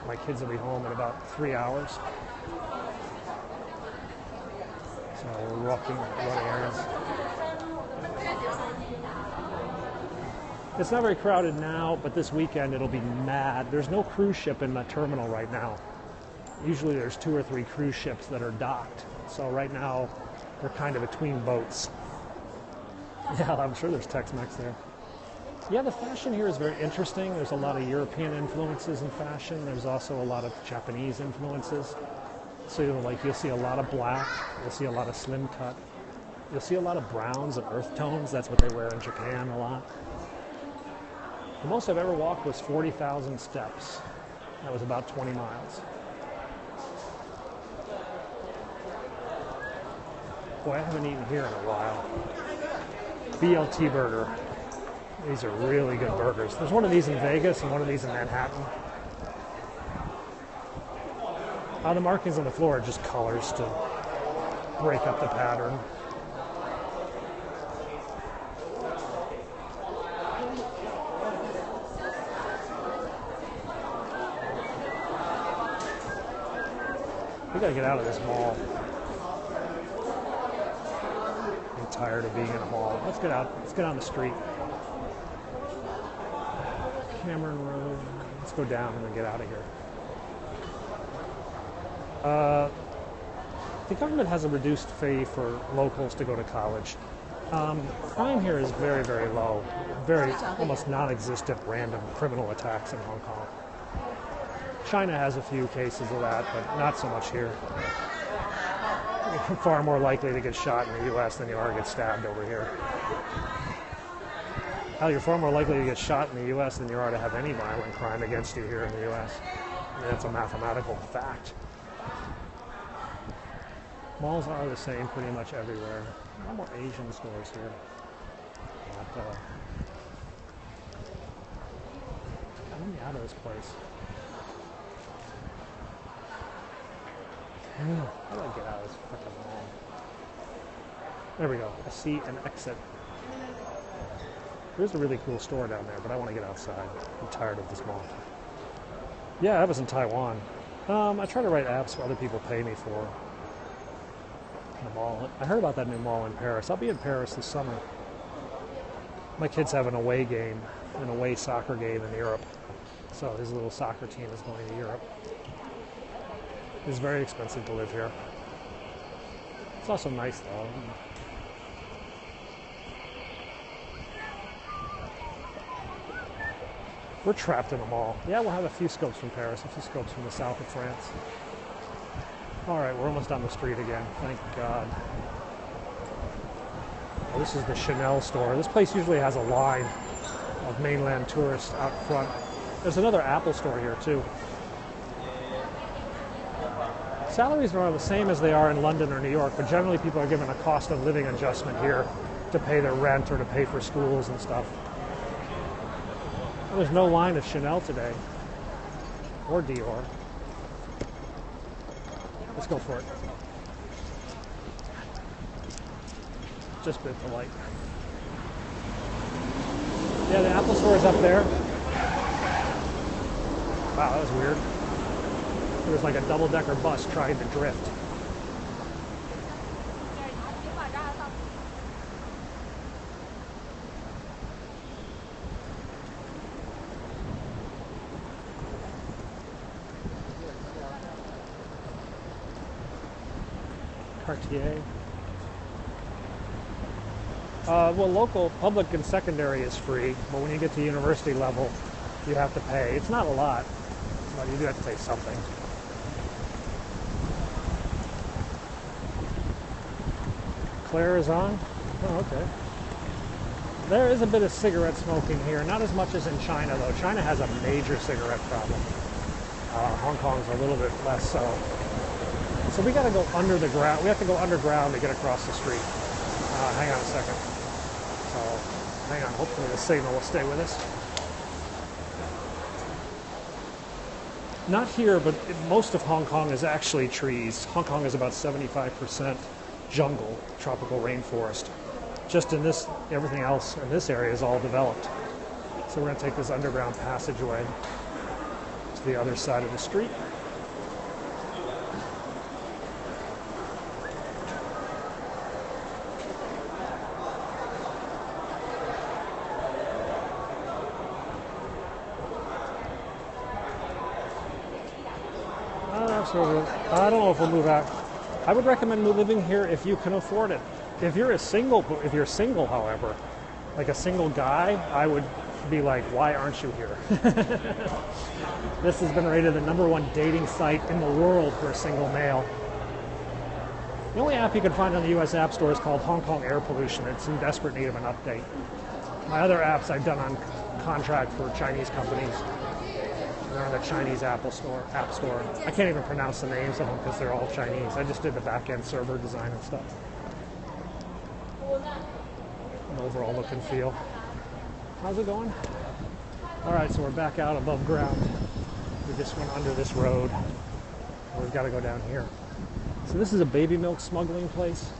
My kids will be home in about 3 hours. So we're running errands. It's not very crowded now, but this weekend it'll be mad. There's no cruise ship in the terminal right now. Usually there's 2 or 3 cruise ships that are docked. So right now we're kind of between boats. Yeah, I'm sure there's Tex-Mex there. Yeah, the fashion here is very interesting. There's a lot of European influences in fashion. There's also a lot of Japanese influences. So you'll see a lot of black. You'll see a lot of slim cut. You'll see a lot of browns and earth tones. That's what they wear in Japan a lot. The most I've ever walked was 40,000 steps. That was about 20 miles. Boy, I haven't eaten here in a while. BLT burger. These are really good burgers. There's one of these in Vegas and one of these in Manhattan. The markings on the floor are just colors to break up the pattern. We gotta get out of this mall. I'm tired of being in a mall. Let's get out. Let's get on the street. Cameron Road. Let's go down and then get out of here. The government has a reduced fee for locals to go to college. Crime here is very, very low. Very, almost non-existent random criminal attacks in Hong Kong. China has a few cases of that, but not so much here. You're far more likely to get shot in the U.S. than you are to get stabbed over here. Hell, you're far more likely to get shot in the U.S. than you are to have any violent crime against you here in the U.S. I mean, that's a mathematical fact. Malls are the same pretty much everywhere. A lot more Asian stores here. But, let me out of this place. How do I get out of this freaking mall? There we go. I see an exit. There's a really cool store down there, but I want to get outside. I'm tired of this mall. Yeah, I was in Taiwan. I try to write apps other people pay me for. The mall. I heard about that new mall in Paris. I'll be in Paris this summer. My kids have an away game, an away soccer game in Europe. So his little soccer team is going to Europe. It's very expensive to live here. It's also nice though. We're trapped in a mall. Yeah, we'll have a few scopes from Paris, a few scopes from the south of France. All right, we're almost down the street again. Thank God. Oh, this is the Chanel store. This place usually has a line of mainland tourists out front. There's another Apple store here too. Salaries are the same as they are in London or New York, but generally people are given a cost of living adjustment here to pay their rent or to pay for schools and stuff. Well, there's no line of Chanel today, or Dior. Let's go for it. Just been polite. Yeah, the Apple store is up there. Wow, that was weird. It was like a double-decker bus trying to drift. Cartier. Well, local, public and secondary is free, but when you get to university level, you have to pay. It's not a lot, but you do have to pay something. Claire is on? Oh, okay. There is a bit of cigarette smoking here, not as much as in China, though. China has a major cigarette problem. Hong Kong's a little bit less so. So we got to go under the ground. We have to go underground to get across the street. Hang on a second. So, hang on. Hopefully the signal will stay with us. Not here, but most of Hong Kong is actually trees. Hong Kong is about 75% jungle, tropical rainforest. Just in this, everything else in this area is all developed. So we're going to take this underground passageway to the other side of the street. I don't know if we'll move out. I would recommend living here if you can afford it. If you're single, however, like a single guy, I would be like, why aren't you here? This has been rated the #1 dating site in the world for a single male. The only app you can find on the US App Store is called Hong Kong Air Pollution. It's in desperate need of an update. My other apps I've done on contract for Chinese companies. They're on the Chinese App Store. I can't even pronounce the names of them because they're all Chinese. I just did the back-end server design and stuff. An overall look and feel. How's it going? All right, so we're back out above ground. We just went under this road. We've got to go down here. So this is a baby milk smuggling place.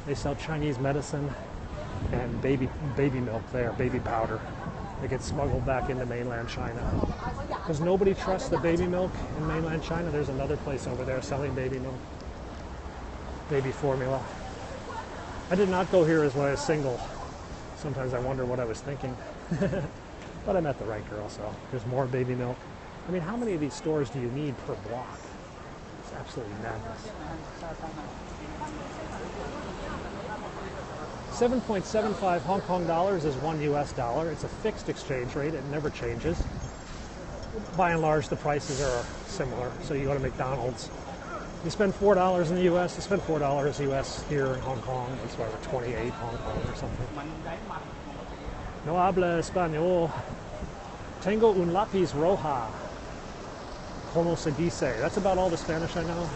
They sell Chinese medicine and baby milk there, baby powder. They get smuggled back into mainland China. Because nobody trusts the baby milk in mainland China. There's another place over there selling baby milk. Baby formula. I did not go here as when I was single. Sometimes I wonder what I was thinking. But I met the right girl, so there's more baby milk. I mean, how many of these stores do you need per block? It's absolutely madness. 7.75 Hong Kong dollars is $1 US. It's a fixed exchange rate. It never changes. By and large, the prices are similar. So you go to McDonald's. You spend $4 in the US, you spend $4 US here in Hong Kong. That's why we're 28 Hong Kong or something. No habla español. Tengo un lápiz roja. Como se dice. That's about all the Spanish I know.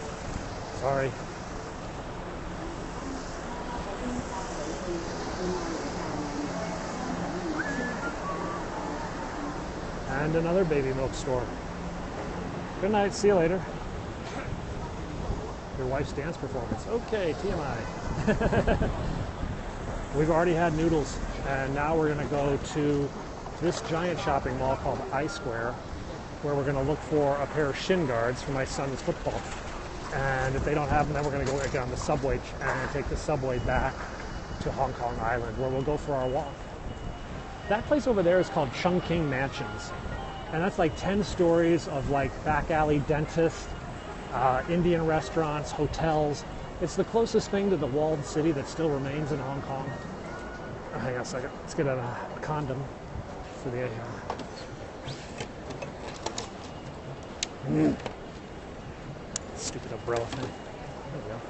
Sorry. And another baby milk store. Good night. See you later. Your wife's dance performance. Okay, TMI. We've already had noodles, and now we're going to go to this giant shopping mall called I Square, where we're going to look for a pair of shin guards for my son's football. And if they don't have them, then we're going to go get on the subway and take the subway back to Hong Kong Island, where we'll go for our walk. That place over there is called Chungking Mansions, and that's like 10 stories of like back alley dentists, Indian restaurants, hotels. It's the closest thing to the walled city that still remains in Hong Kong. Hang on a second. Let's get a condom for the stupid umbrella thing. There we go.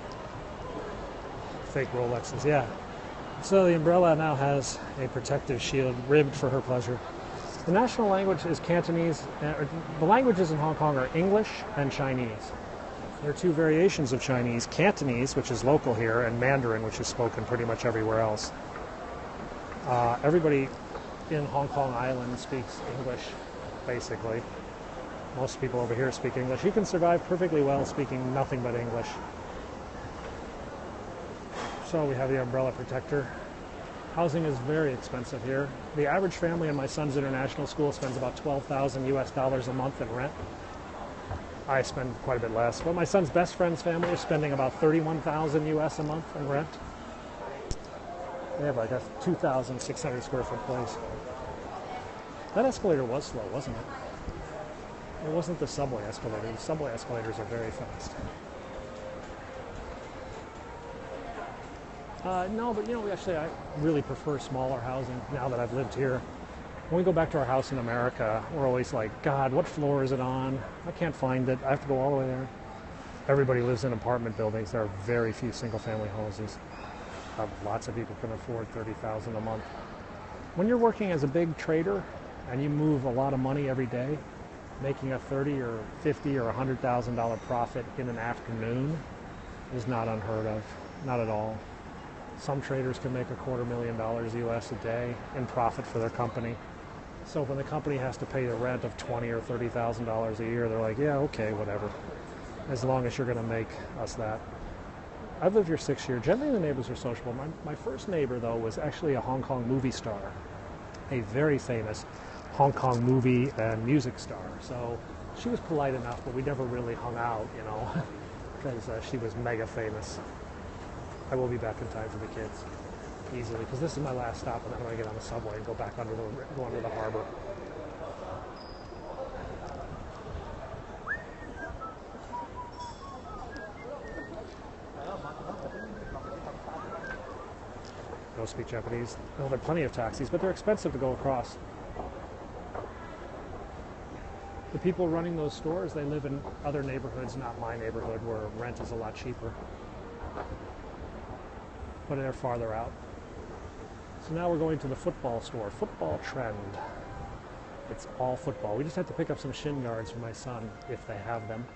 Fake Rolexes, yeah. So the umbrella now has a protective shield ribbed for her pleasure. The national language is Cantonese. The languages in Hong Kong are English and Chinese. There are two variations of Chinese, Cantonese, which is local here, and Mandarin, which is spoken pretty much everywhere else. Everybody in Hong Kong Island speaks English, basically. Most people over here speak English. You can survive perfectly well speaking nothing but English. So we have the umbrella protector. Housing is very expensive here. The average family in my son's international school spends about $12,000 US a month in rent. I spend quite a bit less. But my son's best friend's family is spending about $31,000 US a month in rent. They have like a 2,600 square foot place. That escalator was slow, wasn't it? It wasn't the subway escalator. The subway escalators are very fast. No, but I really prefer smaller housing now that I've lived here. When we go back to our house in America, we're always like, God, what floor is it on? I can't find it. I have to go all the way there. Everybody lives in apartment buildings. There are very few single-family houses. Lots of people can afford $30,000 a month. When you're working as a big trader and you move a lot of money every day, making a $30 or $50 or $100,000 profit in an afternoon is not unheard of. Not at all. Some traders can make $250,000 US a day in profit for their company. So when the company has to pay the rent of $20,000 or $30,000 a year, they're like, yeah, okay, whatever. As long as you're going to make us that. I've lived here 6 years. Generally, the neighbors are sociable. My first neighbor, though, was actually a Hong Kong movie star, a very famous Hong Kong movie and music star. So she was polite enough, but we never really hung out, because she was mega famous. I will be back in time for the kids, easily, because this is my last stop, and then I'm going to get on the subway and go back under the harbor. Don't speak Japanese. Well, there are plenty of taxis, but they're expensive to go across. The people running those stores, they live in other neighborhoods, not my neighborhood, where rent is a lot cheaper. But they're farther out. So now we're going to the football store, Football Trend. It's all football. We just have to pick up some shin guards for my son, if they have them.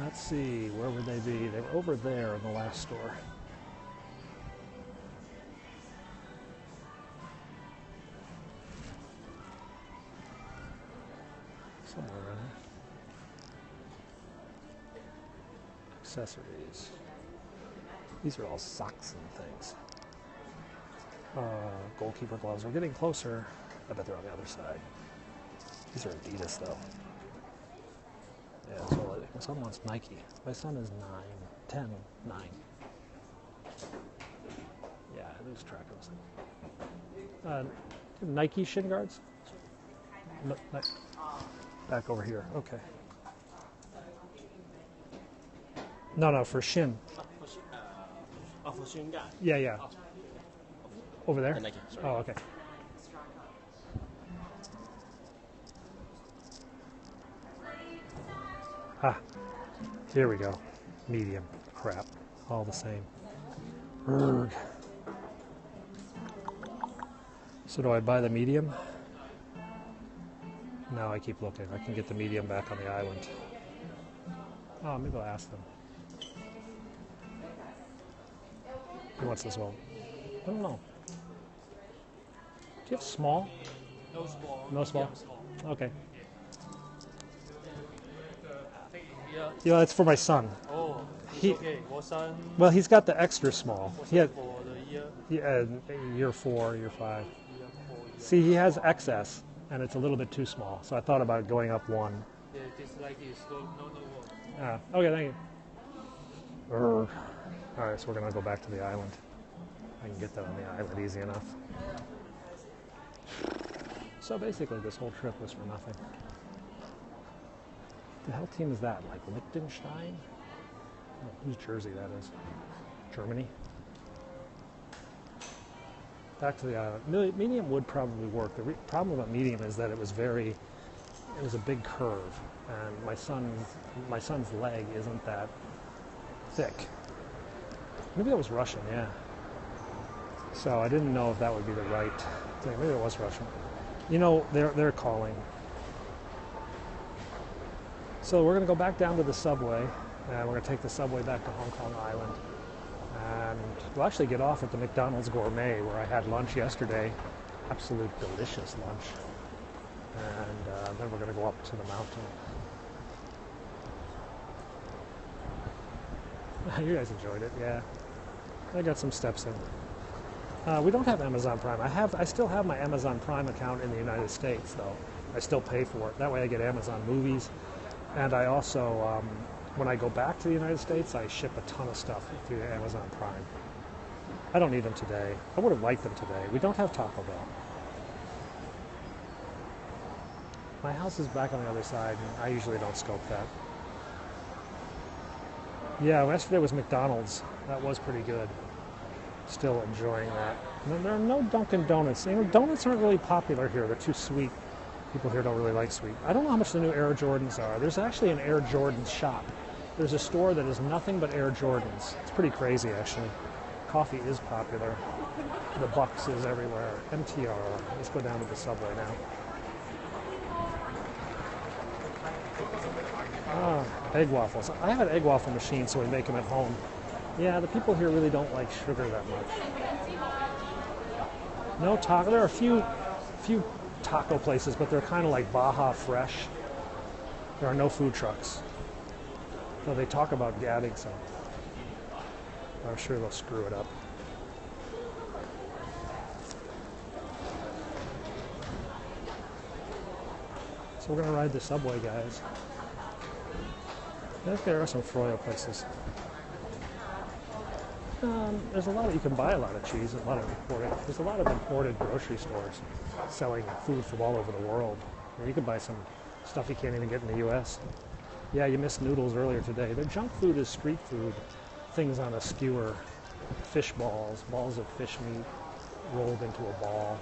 Let's see, where would they be? They were over there in the last store. Somewhere around here. Accessories. These are all socks and things. Goalkeeper gloves. We're getting closer. I bet they're on the other side. These are Adidas, though. Yeah, so my son wants Nike. My son is 9. Yeah, I lose track of this. Nike shin guards? No, back over here. Okay. No, for shin. For shin guard. Yeah. Over there? Nike, sorry. Oh, okay. Here we go. Medium. Crap. All the same. Urgh. So do I buy the medium? No, I keep looking. I can get the medium back on the island. Oh, maybe I'll ask them. He wants this one. I don't know. Do you have small? No small. No small? Yeah, small. Okay. I think here. Yeah, it's for my son. Oh, He- okay. What son? Well, he's got the extra small. What's He had, for the year? year 4, year 5. Year 4. Year. See, he has XS, and it's a little bit too small. So I thought about going up one. Yeah, this like is no. Okay, thank you. All right, so we're gonna go back to the island. I can get that on the island easy enough. So basically, this whole trip was for nothing. The hell team is that? Like Liechtenstein? Oh, whose jersey that is? Germany. Back to the island. Medium would probably work. The problem about medium is that it was a big curve, and my son's leg isn't that thick. Maybe it was Russian, yeah. So I didn't know if that would be the right thing. Maybe it was Russian. You know, they're calling. So we're going to go back down to the subway, and we're going to take the subway back to Hong Kong Island. And we'll actually get off at the McDonald's Gourmet, where I had lunch yesterday. Absolute delicious lunch. And then we're going to go up to the mountain. You guys enjoyed it, yeah. I got some steps in. We don't have Amazon Prime. I still have my Amazon Prime account in the United States, though. I still pay for it. That way I get Amazon movies. And I also, when I go back to the United States, I ship a ton of stuff through Amazon Prime. I don't need them today. I would have liked them today. We don't have Taco Bell. My house is back on the other side, and I usually don't scope that. Yeah, yesterday was McDonald's. That was pretty good. Still enjoying that. And there are no Dunkin' Donuts. You know, donuts aren't really popular here. They're too sweet. People here don't really like sweet. I don't know how much the new Air Jordans are. There's actually an Air Jordans shop. There's a store that is nothing but Air Jordans. It's pretty crazy, actually. Coffee is popular. The Bucks is everywhere. MTR. Let's go down to the subway now. Egg waffles. I have an egg waffle machine, so we make them at home. Yeah, the people here really don't like sugar that much. No taco. There are a few taco places, but they're kind of like Baja Fresh. There are no food trucks. Though they talk about gadding some. I'm sure they'll screw it up. So we're going to ride the subway, guys. I think there are some froyo places. There's a lot you can buy a lot of cheese, there's a lot of imported grocery stores selling food from all over the world. You can buy some stuff you can't even get in the U.S. Yeah, you missed noodles earlier today. Their junk food is street food. Things on a skewer, fish balls, balls of fish meat rolled into a ball.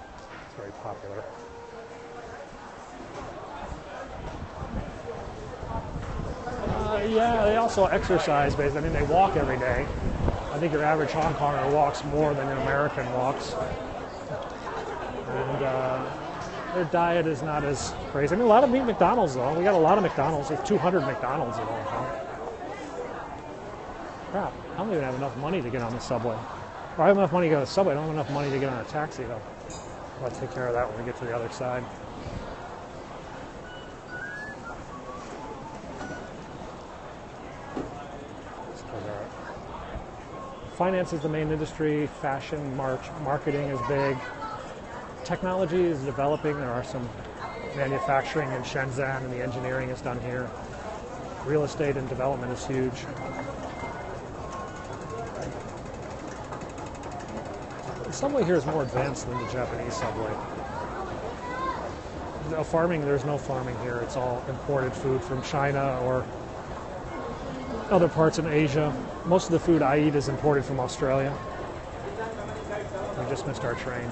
It's very popular. Yeah, they also exercise based. I mean, they walk every day. I think your average Hong Konger walks more than an American walks. And their diet is not as crazy. I mean, a lot of meat McDonald's, though. We got a lot of McDonald's. There's 200 McDonald's in Hong Kong. Crap, I don't even have enough money to get on the subway. Or I have enough money to get on the subway. I don't have enough money to get on a taxi, though. I'll take care of that when we get to the other side. Finance is the main industry. Fashion, marketing is big. Technology is developing. There are some manufacturing in Shenzhen, and the engineering is done here. Real estate and development is huge. The subway here is more advanced than the Japanese subway. There's no farming here. It's all imported food from China or other parts in Asia. Most of the food I eat is imported from Australia. We just missed our train.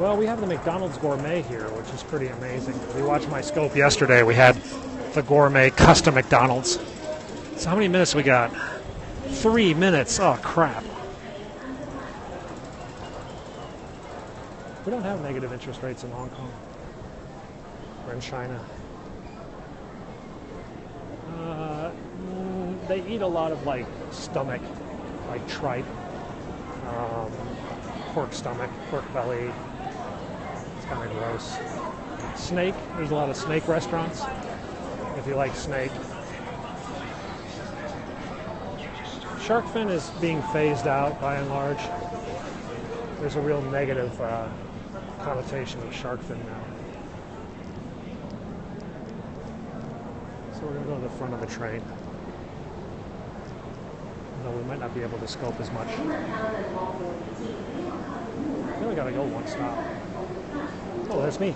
Well, we have the McDonald's Gourmet here, which is pretty amazing. We watched my scope yesterday. We had the Gourmet Custom McDonald's. So how many minutes we got? 3 minutes. Oh, crap. We don't have negative interest rates in Hong Kong or in China. They eat a lot of like stomach, like tripe, pork stomach, pork belly. It's kind of gross. Snake, there's a lot of snake restaurants, if you like snake. Shark fin is being phased out by and large. There's a real negative connotation of shark fin now. So we're going to go to the front of the train. No, we might not be able to scope as much. We only got to go one stop. Oh, that's me.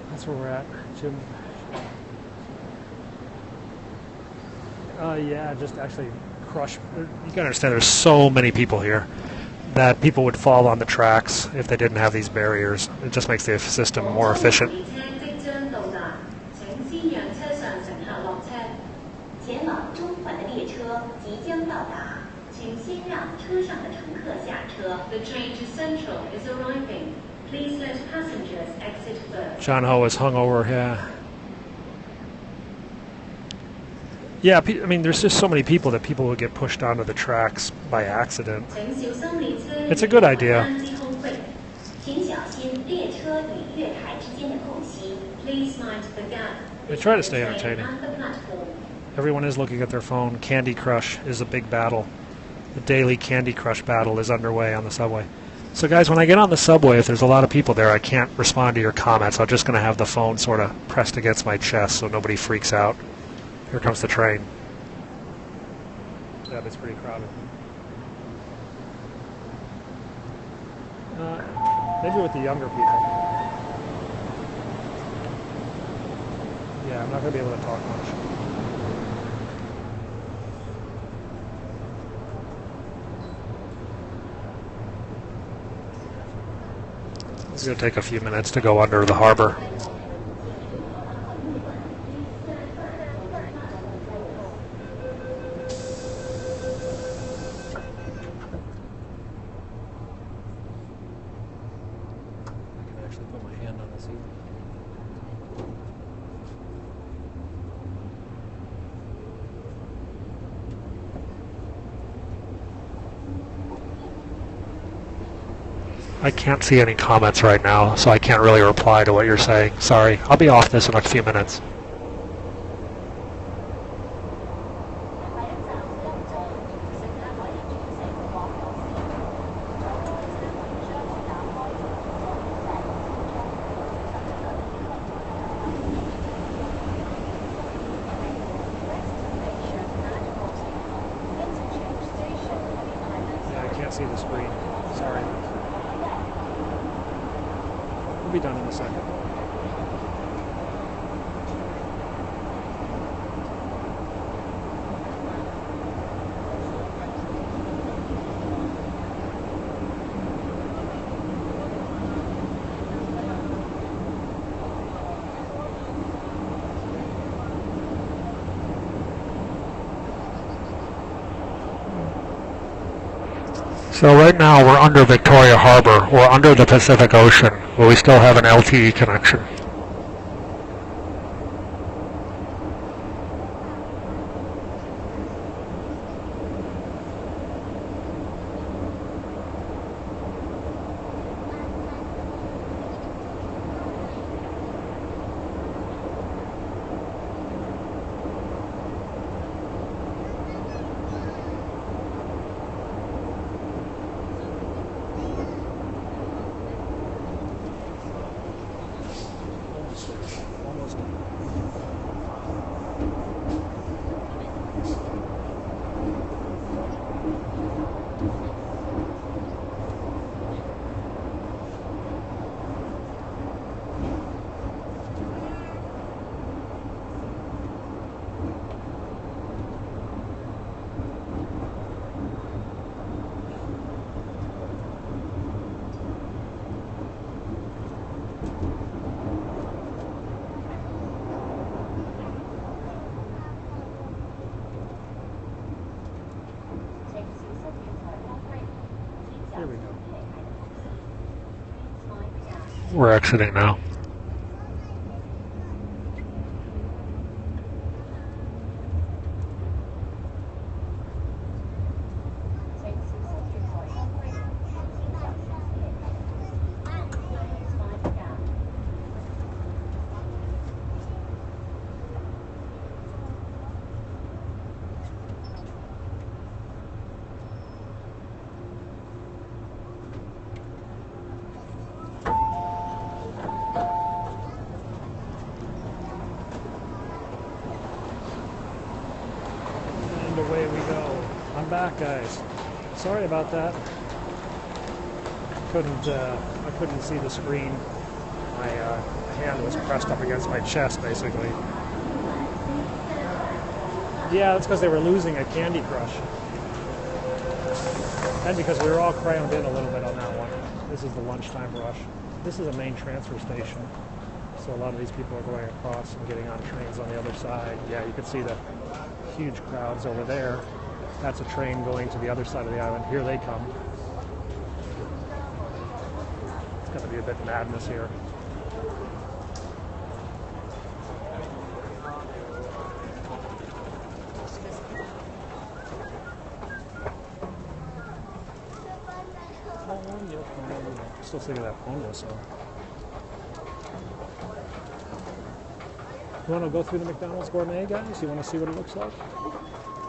That's where we're at, Jim. Yeah, just actually crush. You gotta understand, there's so many people here that people would fall on the tracks if they didn't have these barriers. It just makes the system more efficient. The train to Central is arriving. Please let passengers exit first. John Ho is hungover, yeah. Yeah, I mean, there's just so many people that people would get pushed onto the tracks by accident. It's a good idea. They try to stay entertaining. Everyone is looking at their phone. Candy Crush is a big battle. The daily Candy Crush battle is underway on the subway. So guys, when I get on the subway, if there's a lot of people there, I can't respond to your comments. I'm just going to have the phone sort of pressed against my chest so nobody freaks out. Here comes the train. Yeah, it's pretty crowded. Maybe with the younger people. Yeah, I'm not going to be able to talk much. It's going to take a few minutes to go under the harbor. I can't see any comments right now, so I can't really reply to what you're saying. Sorry. I'll be off this in a few minutes. Yeah, I can't see the screen. Sorry. We'll be done in a second. So right now we're under Victoria Harbor. We're under the Pacific Ocean, where we still have an LTE connection. We're exiting now. Away we go. I'm back, guys. Sorry about that. I couldn't see the screen. My hand was pressed up against my chest, basically. Yeah, that's because they were losing at Candy Crush, and because we were all crammed in a little bit on that one. This is the lunchtime rush. This is a main transfer station, so a lot of these people are going across and getting on trains on the other side. Yeah, you can see the huge crowds over there. That's a train going to the other side of the island. Here they come. It's going to be a bit madness here. Still thinking of that Pongo song. You want to go through the McDonald's Gourmet, guys? You want to see what it looks like?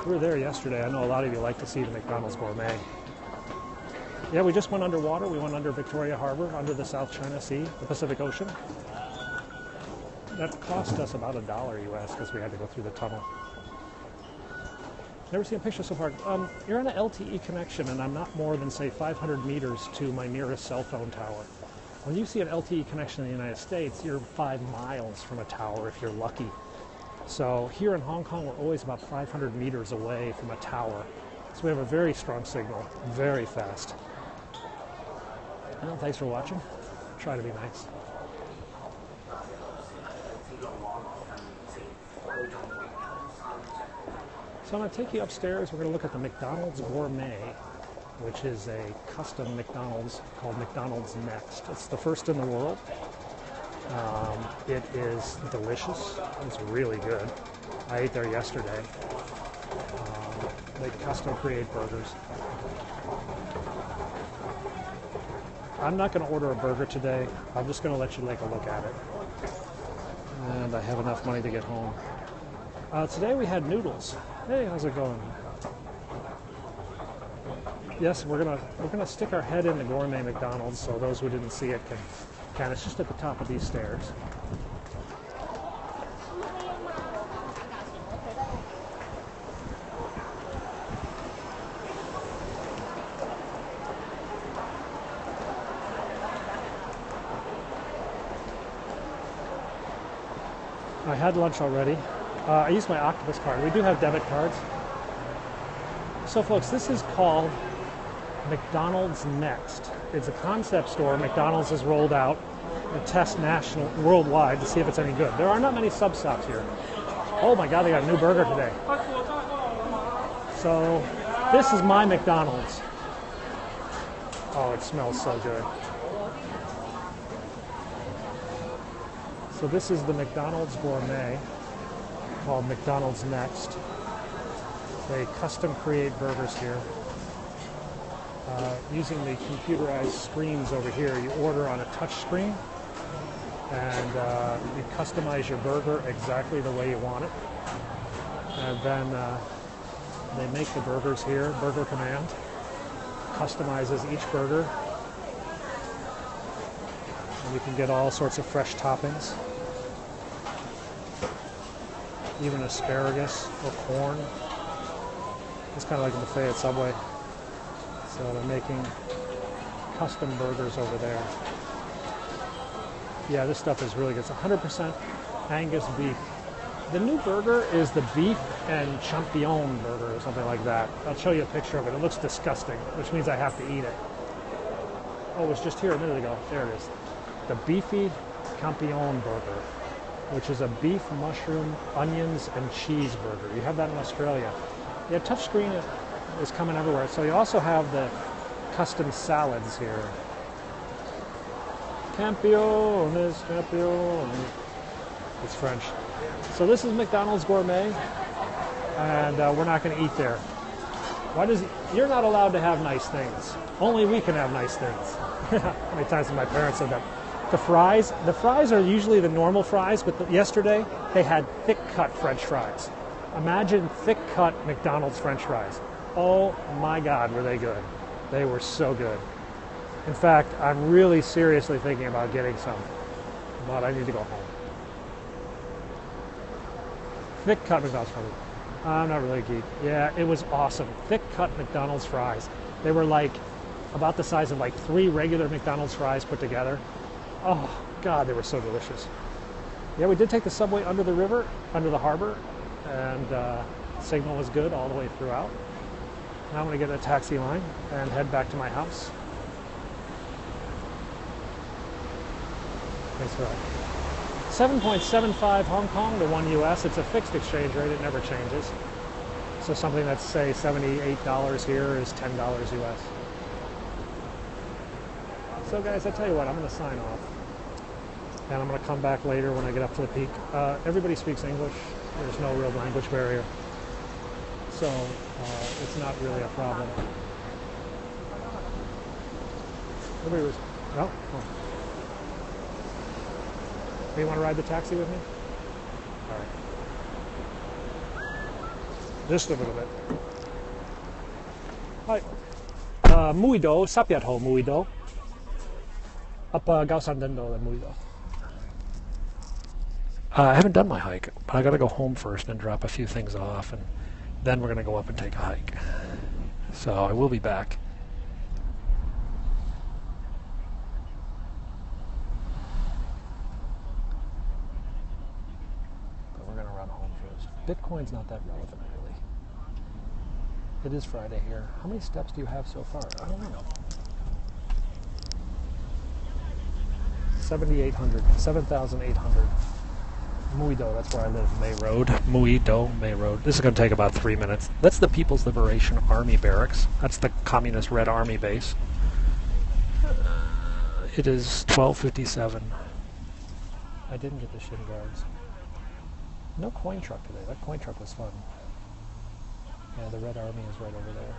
We were there yesterday. I know a lot of you like to see the McDonald's Gourmet. Yeah, we just went underwater. We went under Victoria Harbor, under the South China Sea, the Pacific Ocean. That cost us about $1 US because we had to go through the tunnel. Never seen a picture so far. You're on an LTE connection, and I'm not more than, say, 500 meters to my nearest cell phone tower. When you see an LTE connection in the United States, you're 5 miles from a tower if you're lucky. So here in Hong Kong, we're always about 500 meters away from a tower. So we have a very strong signal, very fast. Well, thanks for watching. Try to be nice. So I'm going to take you upstairs. We're going to look at the McDonald's Gourmet, which is a custom McDonald's called McDonald's Next. It's the first in the world. It is delicious. It's really good. I ate there yesterday. They custom create burgers. I'm not going to order a burger today. I'm just going to let you take a look at it. And I have enough money to get home. Today we had noodles. Hey, how's it going? Yes, we're gonna stick our head in the Gourmet McDonald's, so those who didn't see it can. It's just at the top of these stairs. I had lunch already. I used my Octopus card. We do have debit cards. So folks, this is called McDonald's Next. It's a concept store McDonald's has rolled out to test worldwide to see if it's any good. There are not many sub stops here. Oh my God, they got a new burger today. So this is my McDonald's. Oh, it smells so good. So this is the McDonald's Gourmet, called McDonald's Next. They custom create burgers here. Using the computerized screens over here, you order on a touch screen, and you customize your burger exactly the way you want it. And then they make the burgers here. Burger Command customizes each burger. And you can get all sorts of fresh toppings, even asparagus or corn. It's kind of like a buffet at Subway. So they're making custom burgers over there. Yeah, this stuff is really good. It's 100% Angus beef. The new burger is the beef and champignon burger or something like that. I'll show you a picture of it. It looks disgusting, which means I have to eat it. Oh, it was just here a minute ago. There it is. The beefy champignon burger, which is a beef, mushroom, onions, and cheese burger. You have that in Australia. Yeah, touchscreen is coming everywhere. So you also have the custom salads here. Campeones, campeones. It's French. So this is McDonald's Gourmet, and we're not going to eat there. You're not allowed to have nice things. Only we can have nice things. How many times have my parents said that? The fries are usually the normal fries, but yesterday they had thick-cut French fries. Imagine thick-cut McDonald's French fries. Oh my God, were they good. They were so good. In fact, I'm really seriously thinking about getting some, but I need to go home. Thick-cut McDonald's fries. I'm not really a geek. Yeah, it was awesome. Thick-cut McDonald's fries. They were like about the size of like 3 regular McDonald's fries put together. Oh, God, they were so delicious. Yeah, we did take the subway under the river, under the harbor, and signal was good all the way throughout. Now I'm going to get in a taxi line and head back to my house. Thanks for that. 7.75 Hong Kong to 1 US. It's a fixed exchange rate. It never changes. So something that's, say, $78 here is $10 US. So guys, I tell you what, I'm going to sign off. And I'm going to come back later when I get up to the peak. Everybody speaks English. There's no real language barrier. So it's not really a problem. Nobody was... No? Oh. You want to ride the taxi with me? All right. Just a little bit. Hi. Mui do, sapiat ho mui do. Apa gausan dendo le mui do. I haven't done my hike, but I got to go home first and drop a few things off, and then we're going to go up and take a hike. So I will be back. Bitcoin's not that relevant, really. It is Friday here. How many steps do you have so far? I don't know. 7,800. 7,800. Mui Do, that's where I live. May Road. Mui Do, May Road. This is going to take about 3 minutes. That's the People's Liberation Army Barracks. That's the Communist Red Army base. It is 12:57. I didn't get the shin guards. No coin truck today. That coin truck was fun. Yeah, the Red Army is right over there.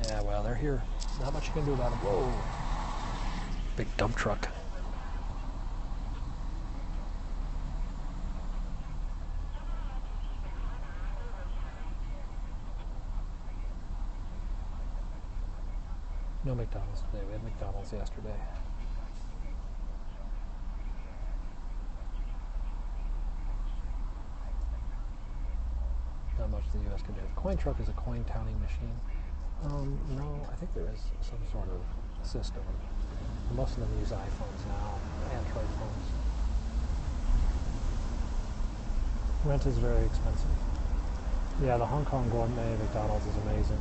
Yeah, well, they're here. Not much you can do about them. Whoa. Big dump truck. No McDonald's today. We had McDonald's yesterday. Not much the U.S. can do. Coin truck is a coin counting machine. No, I think there is some sort of system. Most of them use iPhones now, Android phones. Rent is very expensive. Yeah, the Hong Kong Gourmet McDonald's is amazing.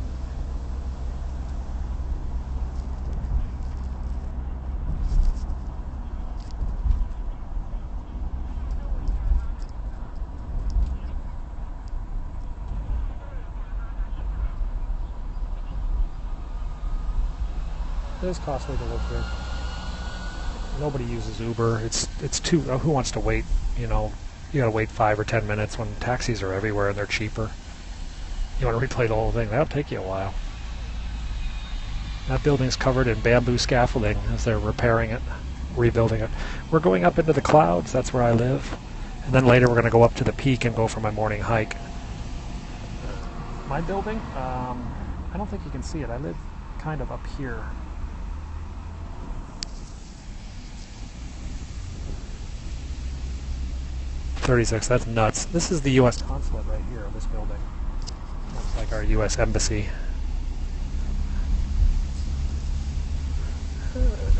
It is costly to live here. Nobody uses Uber. It's too. Who wants to wait? You know, you gotta wait 5 or 10 minutes when taxis are everywhere and they're cheaper. You want to replay the whole thing? That'll take you a while. That building's covered in bamboo scaffolding as they're repairing it, rebuilding it. We're going up into the clouds. That's where I live. And then later we're going to go up to the peak and go for my morning hike. My building? I don't think you can see it. I live kind of up here. .36, that's nuts. This is the U.S. consulate right here, this building. Looks like our U.S. embassy.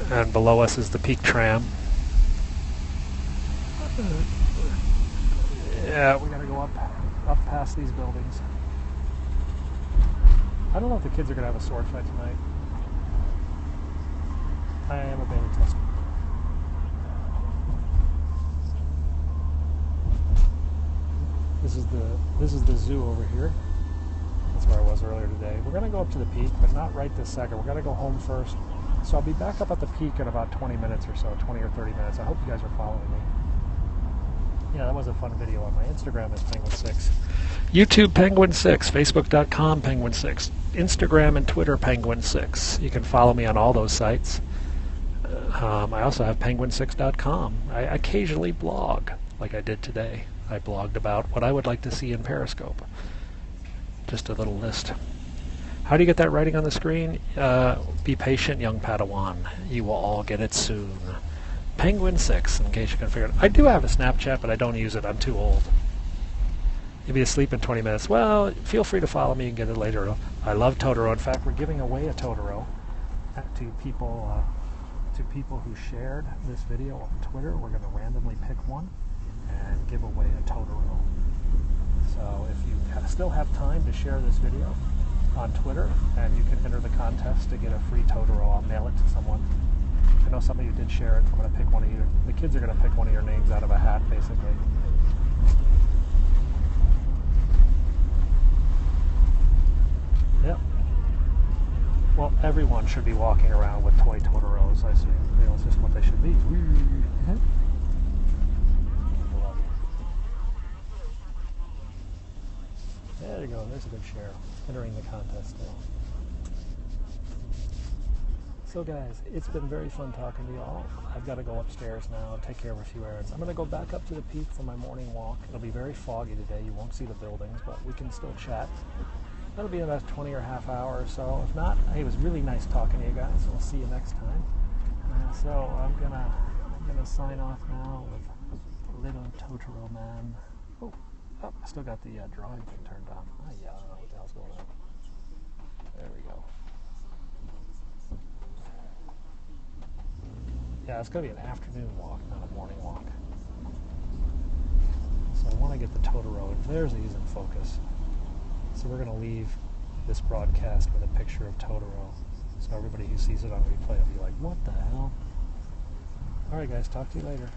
And below us is the Peak Tram. Yeah, we gotta go up past these buildings. I don't know if the kids are gonna have a sword fight tonight. I am a beta tester. is the zoo over here. That's where I was earlier today. We're gonna go up to the peak, but not right this second. We're gonna go home first. So I'll be back up at the peak in about 20 minutes or so, 20 or 30 minutes. I hope you guys are following me. Yeah, that was a fun video. On my Instagram is PenguinSix. YouTube PenguinSix, Facebook.com PenguinSix, Instagram and Twitter PenguinSix. You can follow me on all those sites. I also have PenguinSix.com. I occasionally blog, like I did today. I blogged about what I would like to see in Periscope. Just a little list. How do you get that writing on the screen? Be patient, young Padawan. You will all get it soon. PenguinSix, in case you can figure it out. I do have a Snapchat, but I don't use it. I'm too old. You'll be asleep in 20 minutes. Well, feel free to follow me and get it later. I love Totoro. In fact, we're giving away a Totoro to people who shared this video on Twitter. We're going to randomly pick one and give away a Totoro. So if you still have time to share this video on Twitter, and you can enter the contest to get a free Totoro. I'll mail it to someone. I know some of you did share it. I'm going to pick one of you. The kids are going to pick one of your names out of a hat, basically. Yep. Well, everyone should be walking around with toy Totoros, I assume. It's just what they should be. There you go. There's a good share. Entering the contest now. So guys, it's been very fun talking to you all. I've got to go upstairs now and take care of a few errands. I'm going to go back up to the peak for my morning walk. It'll be very foggy today. You won't see the buildings, but we can still chat. That'll be about 20 or half hour or so. If not, hey, it was really nice talking to you guys. We'll see you next time. So I'm gonna sign off now with Little Totoro Man. Oh, I still got the drawing thing turned on. Yeah, I don't know what the hell's going on. There we go. Yeah, it's going to be an afternoon walk, not a morning walk. So I want to get the Totoro. There's he's in focus. So we're going to leave this broadcast with a picture of Totoro. So everybody who sees it on replay will be like, what the hell? All right, guys, talk to you later.